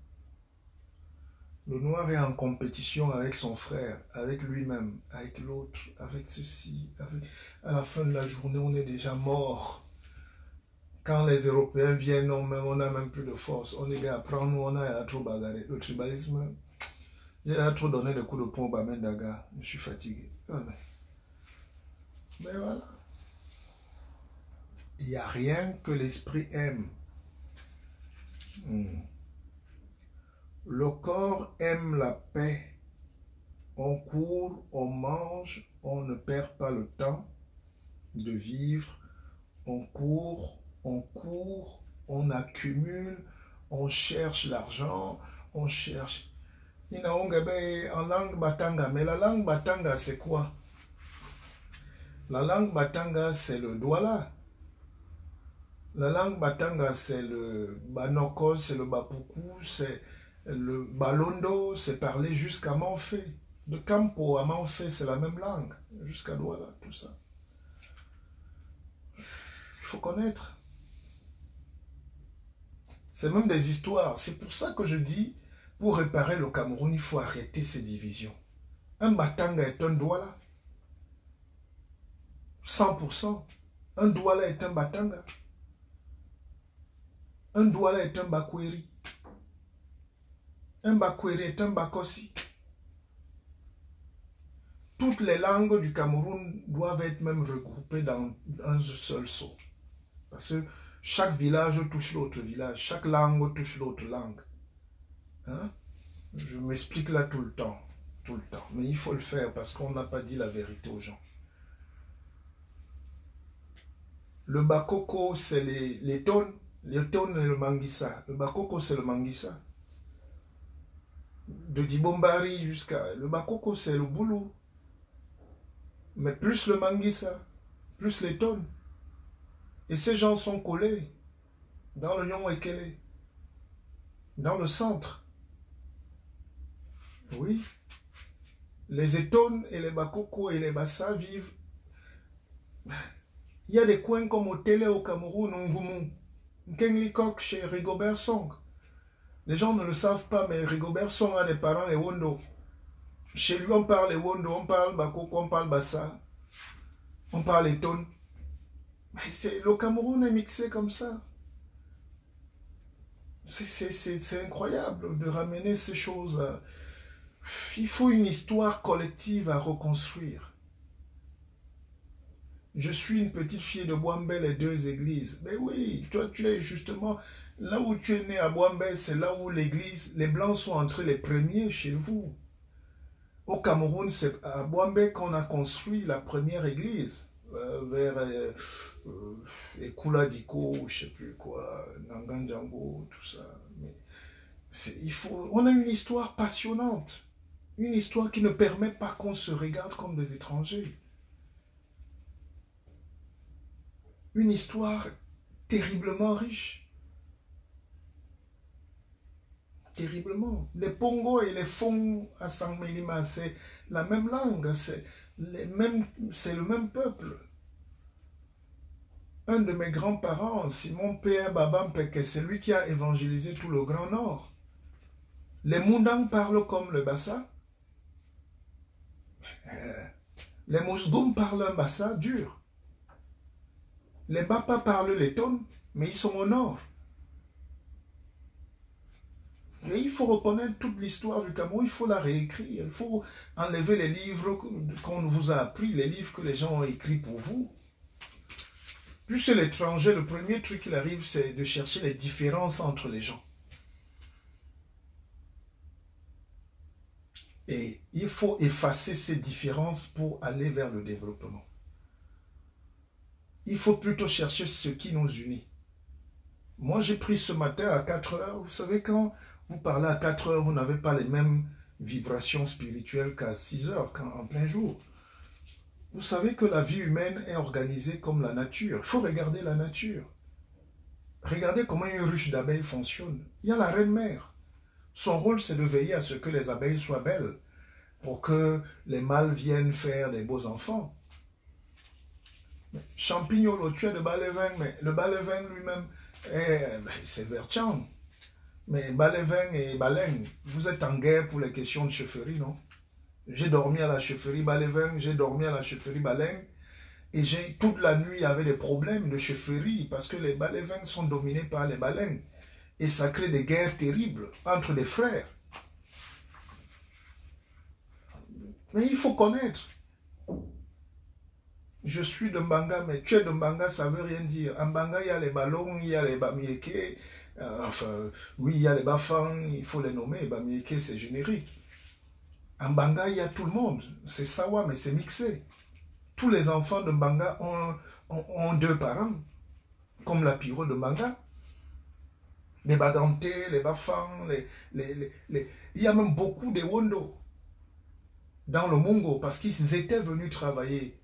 Le noir est en compétition avec son frère, avec lui-même, avec l'autre, avec ceci. À la fin de la journée, on est déjà mort. Quand les Européens viennent, on n'a même plus de force. On est à prendre, on a trop bagarré. Le tribalisme, j'ai trop donné des coups de poing au Bamendaga. Je suis fatigué. Mais voilà. Il n'y a rien que l'esprit aime. Le corps aime la paix. On court, on mange, on ne perd pas le temps de vivre. On court, on accumule, on cherche l'argent, on cherche. En langue batanga, mais la langue batanga c'est quoi? La langue batanga c'est le douala. La langue batanga c'est le banoko, c'est le bapuku, c'est le balondo, c'est parler jusqu'à Manfé. De Campo à Manfé, c'est la même langue, jusqu'à Douala, tout ça. Il faut connaître. C'est même des histoires. C'est pour ça que je dis, pour réparer le Cameroun, il faut arrêter ces divisions. Un Batanga est un Douala. 100%. Un Douala est un Batanga. Un Douala est un Bakweri. Un Bakweri est un Bakosi. Toutes les langues du Cameroun doivent être même regroupées dans un seul seau. Parce que chaque village touche l'autre village. Chaque langue touche l'autre langue. Hein? Je m'explique là tout le temps. Tout le temps. Mais il faut le faire parce qu'on n'a pas dit la vérité aux gens. Le Bakoko, c'est les tonnes. Les tonnes et le Manguissa. Le Bakoko, c'est le Manguissa. De Dibombari jusqu'à... Le Bakoko, c'est le Boulou. Mais plus le Manguissa, plus les tonnes. Et ces gens sont collés dans le Nyon Ekele, dans le centre. Oui. Les Étones et les Bakoko et les Bassa vivent. Il y a des coins comme au Télé au Cameroun, Ngumu, Nkenglikok chez Rigobert Song. Les gens ne le savent pas, mais Rigobert Song a des parents et Wondo. Chez lui, on parle Wondo, on parle Bakoko, on parle Bassa, on parle Étone. Le Cameroun est mixé comme ça. C'est incroyable de ramener ces choses. Il faut une histoire collective à reconstruire. Je suis une petite fille de Boambay, les deux églises. Mais oui, toi tu es justement, là où tu es né à Boambay, c'est là où l'église, les Blancs sont entrés les premiers chez vous. Au Cameroun, c'est à Boambay qu'on a construit la première église. Vers Ekula Diko, je ne sais plus quoi, Nanganjango, tout ça. Mais on a une histoire passionnante. Une histoire qui ne permet pas qu'on se regarde comme des étrangers. Une histoire terriblement riche. Terriblement. Les Pongo et les Fong à Sangmelima, c'est la même langue, c'est le même peuple. Un de mes grands-parents, Simon P.A. Babampeke, c'est lui qui a évangélisé tout le Grand Nord. Les Moundang parlent comme le Bassa. Les Mousgoum parlent un Bassa dur. Les Bapa parlent les tonnes, mais ils sont au nord. Et il faut reconnaître toute l'histoire du Cameroun, il faut la réécrire. Il faut enlever les livres qu'on vous a appris, les livres que les gens ont écrits pour vous. Plus c'est l'étranger, le premier truc qui arrive, c'est de chercher les différences entre les gens. Et il faut effacer ces différences pour aller vers le développement. Il faut plutôt chercher ce qui nous unit. Moi, j'ai pris ce matin à 4 heures. Vous savez, quand vous parlez à 4 heures, vous n'avez pas les mêmes vibrations spirituelles qu'à 6 heures, en plein jour. Vous savez que la vie humaine est organisée comme la nature. Il faut regarder la nature. Regardez comment une ruche d'abeilles fonctionne. Il y a la reine-mère. Son rôle, c'est de veiller à ce que les abeilles soient belles, pour que les mâles viennent faire des beaux enfants. Champignon, tu es de Balevin, mais le Balevin lui-même, c'est Verchamp. Mais Balevin et Baleine, vous êtes en guerre pour les questions de chefferie, non? J'ai dormi à la chefferie Balevin, j'ai dormi à la chefferie Baleine, et toute la nuit, il y avait des problèmes de chefferie, parce que les Balevins sont dominés par les Baleines. Et ça crée des guerres terribles entre les frères. Mais il faut connaître. Je suis de Mbanga, mais tu es de Mbanga, ça ne veut rien dire. En Mbanga, il y a les ballons, il y a les bamileke, oui, il y a les bafans, il faut les nommer. Bamileke, c'est générique. En Mbanga, il y a tout le monde. C'est sawa, mais c'est mixé. Tous les enfants de Mbanga ont deux parents, comme la Piro de Mbanga. Les Baganté, les Bafang, il y a même beaucoup de Wondo dans le Mongo parce qu'ils étaient venus travailler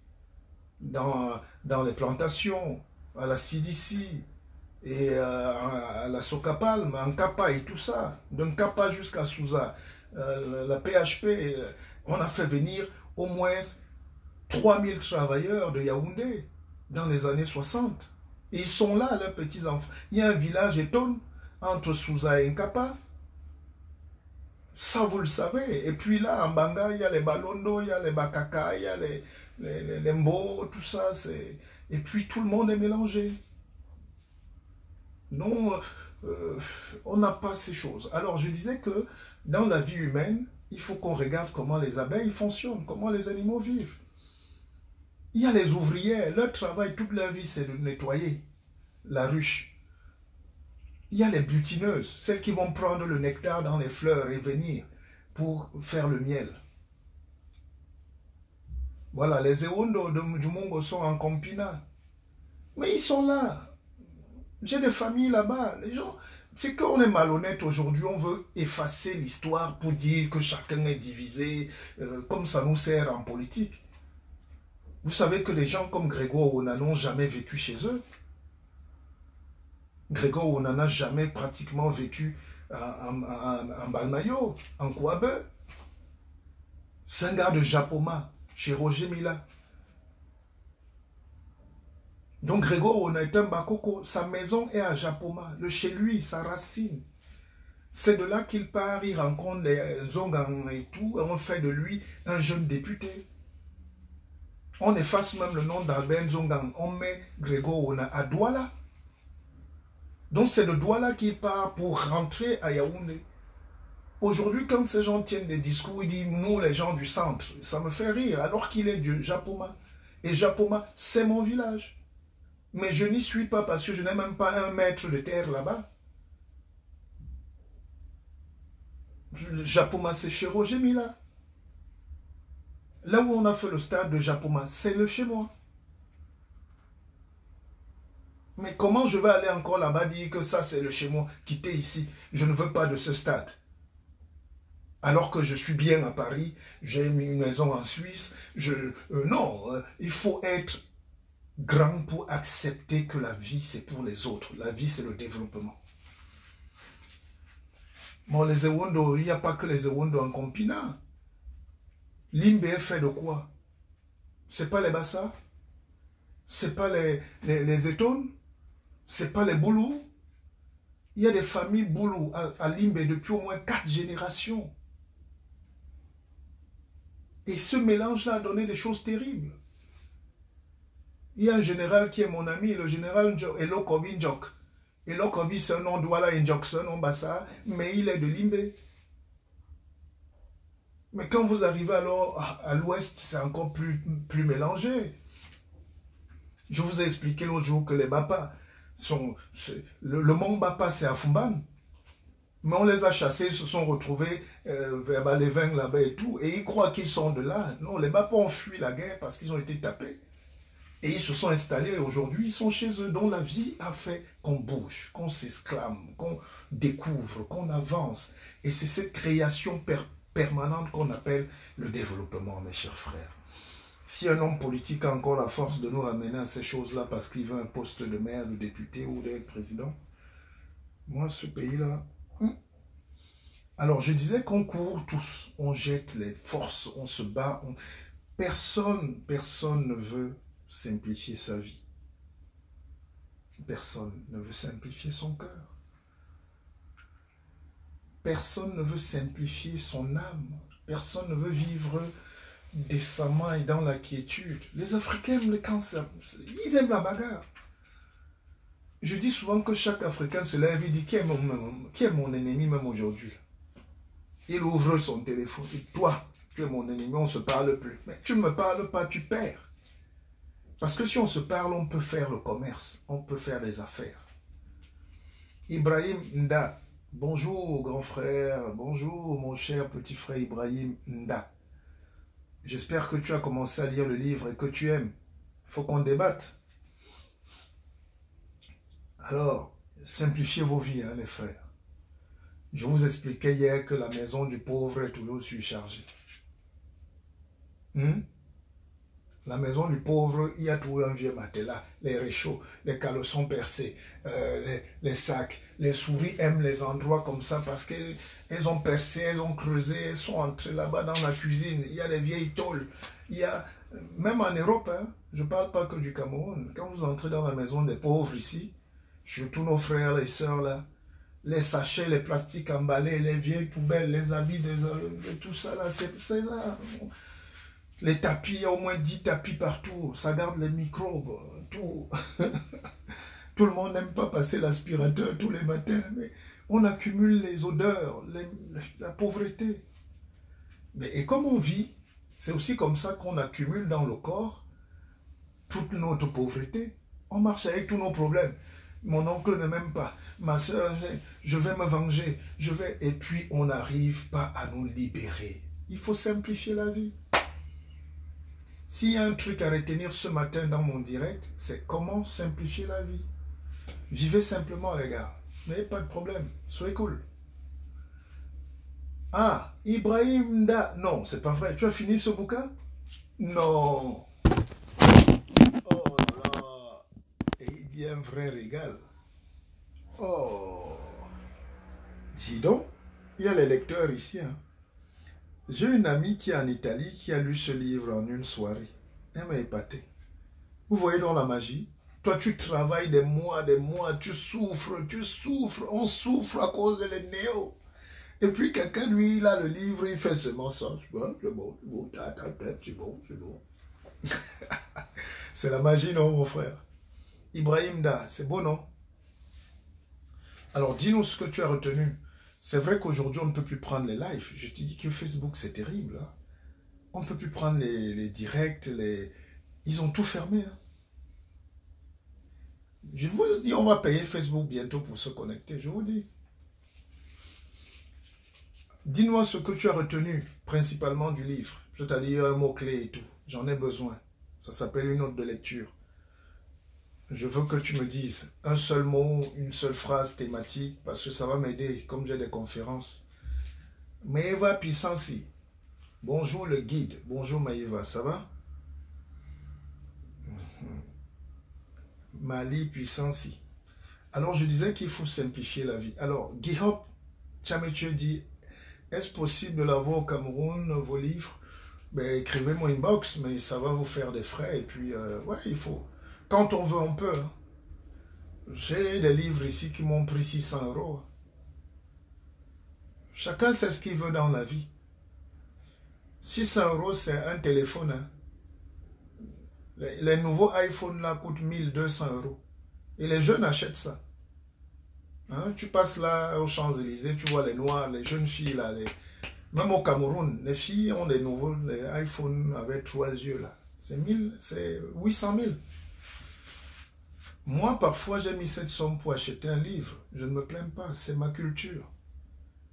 dans les plantations, à la CDC et à la Socapalme, en Kappa et tout ça, d'un Kappa jusqu'à Souza, la PHP, on a fait venir au moins 3000 travailleurs de Yaoundé dans les années 60. Et ils sont là, leurs petits-enfants. Il y a un village étonne entre Souza et Nkapa. Ça, vous le savez. Et puis là, en Banga, il y a les Balondo, il y a les Bakaka, il y a les Mbo, tout ça. Et puis tout le monde est mélangé. Non, on n'a pas ces choses. Alors, je disais que dans la vie humaine, il faut qu'on regarde comment les abeilles fonctionnent, comment les animaux vivent. Il y a les ouvrières, leur travail toute leur vie, c'est de nettoyer la ruche. Il y a les butineuses, celles qui vont prendre le nectar dans les fleurs et venir pour faire le miel. Voilà, les Ewondo du Mongo sont en Campina. Mais ils sont là. J'ai des familles là-bas. Les gens, c'est qu'on est malhonnête aujourd'hui. On veut effacer l'histoire pour dire que chacun est divisé, comme ça nous sert en politique. Vous savez que les gens comme Grégoire Ona n'ont jamais vécu chez eux. Grégoire Ona n'a jamais pratiquement vécu en Balmayo, en Kouabe. C'est un gars de Japoma, chez Roger Mila. Donc Grégoire Ona est un Bakoko. Sa maison est à Japoma. Le chez lui, sa racine. C'est de là qu'il part, il rencontre les Zongang et tout, et on fait de lui un jeune député. On efface même le nom d'Albert Zongang. On met Grégoire Ona à Douala. Donc c'est de Douala qu'il part pour rentrer à Yaoundé. Aujourd'hui, quand ces gens tiennent des discours, ils disent « nous, les gens du centre », ça me fait rire, alors qu'il est du Japoma. Et Japoma, c'est mon village. Mais je n'y suis pas parce que je n'ai même pas un mètre de terre là-bas. Japoma, c'est chez Roger Mila. Là où on a fait le stade de Japoma, c'est le chez moi. Mais comment je vais aller encore là-bas dire que ça c'est le chez moi, quitter ici, je ne veux pas de ce stade. Alors que je suis bien à Paris, j'ai une maison en Suisse, non, il faut être grand pour accepter que la vie c'est pour les autres, la vie c'est le développement. Bon, les Ewondo, il n'y a pas que les Ewondo en Campina. Limbe est fait de quoi? C'est pas les Bassa? C'est pas les Étones? C'est pas les Boulous? Il y a des familles Boulous à Limbe depuis au moins 4 générations. Et ce mélange-là a donné des choses terribles. Il y a un général qui est mon ami, le général Elokobi Njok. Elokobi, c'est un nom Douala Njok, c'est un nom Bassa, mais il est de Limbe. Mais quand vous arrivez alors à l'ouest, c'est encore plus mélangé. Je vous ai expliqué l'autre jour que les Bapa sont... Le Mont Bapa, c'est à Fumban. Mais on les a chassés, ils se sont retrouvés vers Balevin là-bas et tout. Et ils croient qu'ils sont de là. Non, les Bapa ont fui la guerre parce qu'ils ont été tapés. Et ils se sont installés et aujourd'hui, ils sont chez eux. Donc la vie a fait qu'on bouge, qu'on s'exclame, qu'on découvre, qu'on avance. Et c'est cette création permanente qu'on appelle le développement, mes chers frères. Si un homme politique a encore la force de nous ramener à ces choses-là parce qu'il veut un poste de maire, de député ou d'être président, moi, ce pays-là, Alors, je disais qu'on court tous, on jette les forces, on se bat. Personne ne veut simplifier sa vie. Personne ne veut simplifier son cœur. Personne ne veut simplifier son âme. Personne ne veut vivre décemment et dans la quiétude. Les Africains aiment le cancer. Ils aiment la bagarre. Je dis souvent que chaque Africain se lève et dit qui est mon ennemi même aujourd'hui. Il ouvre son téléphone et toi, tu es mon ennemi, on ne se parle plus. Mais tu ne me parles pas, tu perds. Parce que si on se parle, on peut faire le commerce, on peut faire les affaires. Ibrahim Nda, bonjour grand frère, bonjour mon cher petit frère Ibrahim Nda. J'espère que tu as commencé à lire le livre et que tu aimes. Il faut qu'on débatte. Alors, simplifiez vos vies, hein, les frères. Je vous expliquais hier que la maison du pauvre est toujours surchargée. La maison du pauvre, il y a toujours un vieux matelas, les réchauds, les caleçons percés, les sacs. Les souris aiment les endroits comme ça parce qu'elles ont percé, elles ont creusé, elles sont entrées là-bas dans la cuisine. Il y a les vieilles tôles. Il y a, même en Europe, hein, je ne parle pas que du Cameroun. Quand vous entrez dans la maison des pauvres ici, surtout nos frères et sœurs là, les sachets, les plastiques emballés, les vieilles poubelles, les habits, de tout ça là, c'est ça. Les tapis, il y a au moins 10 tapis partout, ça garde les microbes, tout. Tout le monde n'aime pas passer l'aspirateur tous les matins, mais on accumule les odeurs, la pauvreté. Et comme on vit, c'est aussi comme ça qu'on accumule dans le corps toute notre pauvreté. On marche avec tous nos problèmes. Mon oncle ne m'aime pas, ma soeur, je vais me venger, et puis on n'arrive pas à nous libérer. Il faut simplifier la vie. S'il y a un truc à retenir ce matin dans mon direct, c'est comment simplifier la vie. Vivez simplement les gars, n'ayez pas de problème, soyez cool. Ah, Ibrahim Da, non, c'est pas vrai, tu as fini ce bouquin? Non. Oh là là. Et il dit un vrai régal. Oh. Dis donc, il y a les lecteurs ici. Hein. J'ai une amie qui est en Italie qui a lu ce livre en une soirée. Elle m'a épaté. Vous voyez donc la magie? Toi, tu travailles des mois, tu souffres, on souffre à cause de les néos. Et puis quelqu'un, lui, il a le livre, il fait seulement ça. C'est bon, c'est bon, c'est bon. C'est la magie, non, mon frère? Ibrahim Da, c'est beau, non? Alors, dis-nous ce que tu as retenu. C'est vrai qu'aujourd'hui, on ne peut plus prendre les lives. Je te dis que Facebook, c'est terrible. Hein? On ne peut plus prendre les directs, Ils ont tout fermé. Hein? Je vous dis, on va payer Facebook bientôt pour se connecter. Je vous dis. Dis-moi ce que tu as retenu, principalement du livre. Je t'ai dit un mot-clé et tout. J'en ai besoin. Ça s'appelle une note de lecture. Je veux que tu me dises un seul mot, une seule phrase thématique, parce que ça va m'aider, comme j'ai des conférences. Maëva Pissansi. Bonjour le guide. Bonjour Maëva, ça va? Mali Pissansi. Alors je disais qu'il faut simplifier la vie. Alors Guihop Tchametche dit, est-ce possible de l'avoir au Cameroun, vos livres? Ben, écrivez-moi une box, mais ça va vous faire des frais. Et puis, ouais, il faut. Quand on veut, on peut. Hein. J'ai des livres ici qui m'ont pris 600 €. Chacun sait ce qu'il veut dans la vie. 600 €, c'est un téléphone. Hein. Les nouveaux iPhones là coûtent 1200 €. Et les jeunes achètent ça. Hein? Tu passes là aux Champs-Élysées, tu vois les noirs, les jeunes filles là. Même au Cameroun, les filles ont des nouveaux les iPhones avec 3 yeux là. C'est 800 000. Moi, parfois, j'ai mis cette somme pour acheter un livre. Je ne me plains pas, c'est ma culture.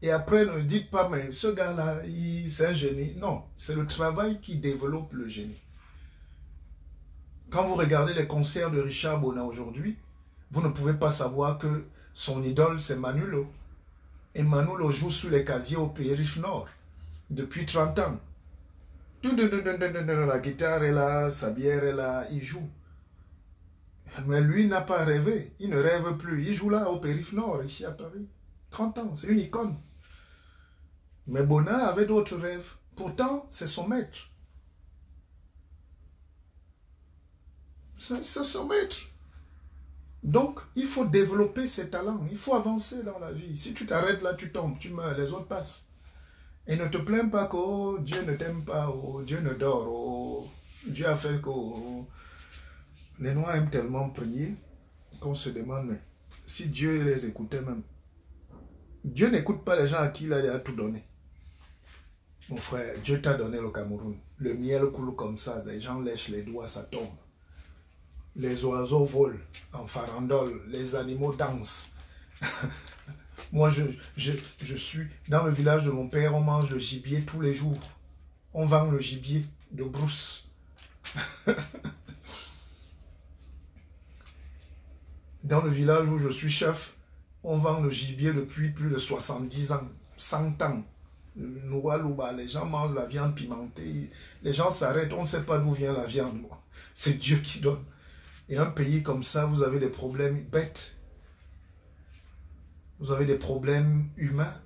Et après, ne dites pas, mais ce gars-là, c'est un génie. Non, c'est le travail qui développe le génie. Quand vous regardez les concerts de Richard Bona aujourd'hui, vous ne pouvez pas savoir que son idole, c'est Manulo. Et Manulo joue sur les casiers au Périph' Nord depuis 30 ans. La guitare est là, sa bière est là, il joue. Mais lui n'a pas rêvé, il ne rêve plus. Il joue là au Périph' Nord, ici à Paris. 30 ans, c'est une icône. Mais Bona avait d'autres rêves. Pourtant, c'est son maître. C'est son maître. Donc, il faut développer ses talents. Il faut avancer dans la vie. Si tu t'arrêtes là, tu tombes, tu meurs, les autres passent. Et ne te plains pas que oh, Dieu ne t'aime pas, oh, Dieu ne dort, oh, Dieu a fait que... Oh. Les Noirs aiment tellement prier qu'on se demande, mais si Dieu les écoutait même. Dieu n'écoute pas les gens à qui il a tout donné. Mon frère, Dieu t'a donné le Cameroun. Le miel coule comme ça, les gens lèchent les doigts, ça tombe. Les oiseaux volent en farandole, les animaux dansent. Moi, je suis dans le village de mon père, on mange le gibier tous les jours. On vend le gibier de brousse. Dans le village où je suis chef, on vend le gibier depuis plus de 70 ans, 100 ans. Les gens mangent la viande pimentée, les gens s'arrêtent, on ne sait pas d'où vient la viande. C'est Dieu qui donne. Et un pays comme ça, vous avez des problèmes bêtes. Vous avez des problèmes humains.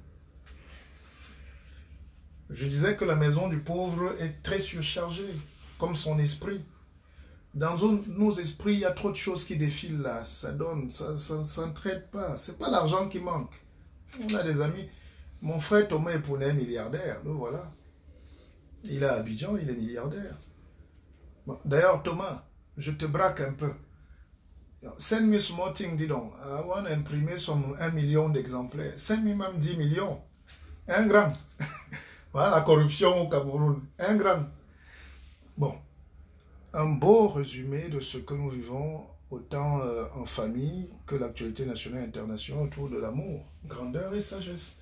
Je disais que la maison du pauvre est très surchargée, comme son esprit. Dans nos esprits, il y a trop de choses qui défilent là. Ça donne, ça ne traite pas. Ce n'est pas l'argent qui manque. On a des amis. Mon frère Thomas épousait un milliardaire. Donc voilà. Il est à Abidjan, il est milliardaire. Bon, d'ailleurs, Thomas, je te braque un peu. Send me small thing, dis donc. I want to imprimer 1 million d'exemplaires. Send me même 10 millions. Un grand. Voilà la corruption au Cameroun. Un grand. Bon. Un beau résumé de ce que nous vivons, autant en famille que l'actualité nationale et internationale autour de l'amour, grandeur et sagesse.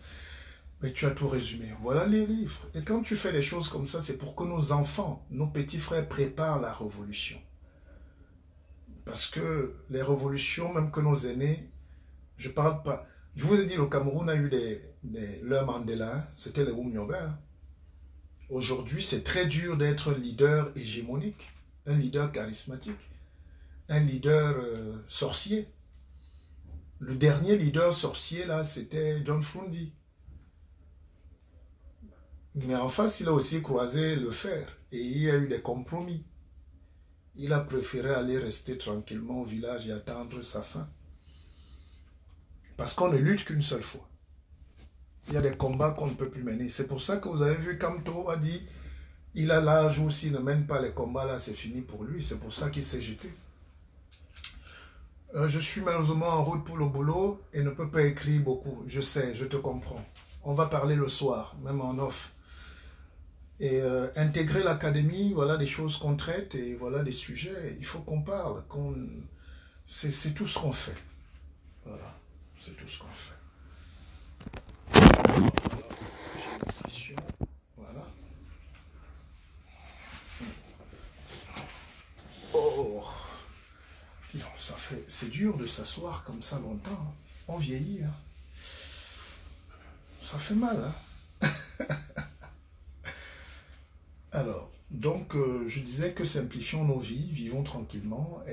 Mais tu as tout résumé. Voilà les livres. Et quand tu fais des choses comme ça, c'est pour que nos enfants, nos petits frères préparent la révolution. Parce que les révolutions, même que nos aînés, je parle pas. Je vous ai dit, le Cameroun a eu leur Mandela, c'était les Oumyobin. Aujourd'hui, c'est très dur d'être leader hégémonique. Un leader charismatique, un leader sorcier. Le dernier leader sorcier, là, c'était John Frundi. Mais en face, il a aussi croisé le fer et il y a eu des compromis. Il a préféré aller rester tranquillement au village et attendre sa fin. Parce qu'on ne lutte qu'une seule fois. Il y a des combats qu'on ne peut plus mener. C'est pour ça que vous avez vu Kamto a dit... Il a l'âge où s'il ne mène pas les combats, là, c'est fini pour lui. C'est pour ça qu'il s'est jeté. Je suis malheureusement en route pour le boulot et ne peux pas écrire beaucoup. Je sais, je te comprends. On va parler le soir, même en off. Et intégrer l'académie, voilà des choses qu'on traite et voilà des sujets. Il faut qu'on parle. C'est tout ce qu'on fait. Voilà, c'est tout ce qu'on fait. Voilà, j'ai une vision. Voilà. Oh, ça fait, c'est dur de s'asseoir comme ça longtemps. On vieillit. Hein. Ça fait mal. Hein. Alors, donc, je disais que simplifions nos vies, vivons tranquillement.